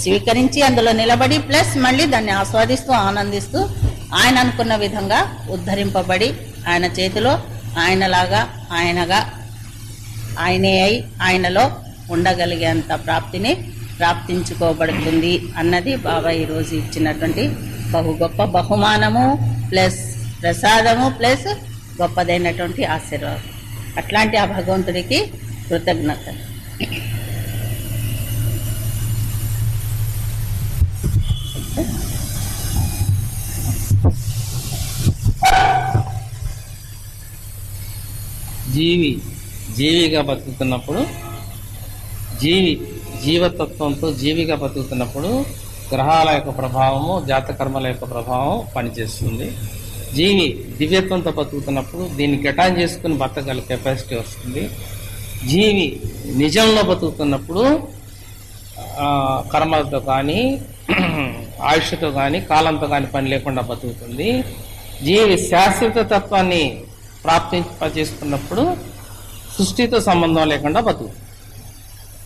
స్వీకరించి అందులో నిలబడి ప్లస్ మళ్ళీ దాన్ని ఆస్వాదిస్తూ ఆనందిస్తూ ఆయన అనుకున్న విధంగా ఉద్ధరింపబడి ఆయన చేతిలో ఆయనలాగా, ఆయనగా, ఆయనే అయి ఆయనలో ఉండగలిగేంత ప్రాప్తిని ప్రాప్తించుకోబడుతుంది అన్నది బాబా ఈరోజు ఇచ్చినటువంటి బహు గొప్ప బహుమానము ప్లస్ ప్రసాదము ప్లస్ గొప్పదైనటువంటి ఆశీర్వాదం. అట్లాంటి ఆ భగవంతుడికి కృతజ్ఞత. జీవిగా బతుకుతున్నప్పుడు, జీవతత్వంతో జీవిగా బతుకుతున్నప్పుడు గ్రహాల యొక్క ప్రభావము, జాతకర్మల యొక్క ప్రభావం పనిచేస్తుంది. జీవి దివ్యత్వంతో బతుకుతున్నప్పుడు దీన్ని కెటాన్ చేసుకుని బతకగల కెపాసిటీ వస్తుంది. జీవి నిజంలో బతుకుతున్నప్పుడు కర్మలతో కానీ, ఆయుష్తో కానీ, కాలంతో కానీ పని లేకుండా బతుకుతుంది. జీవి శాశ్వత తత్వాన్ని ప్రాప్తింపజేసుకున్నప్పుడు సృష్టితో సంబంధం లేకుండా బతుకు.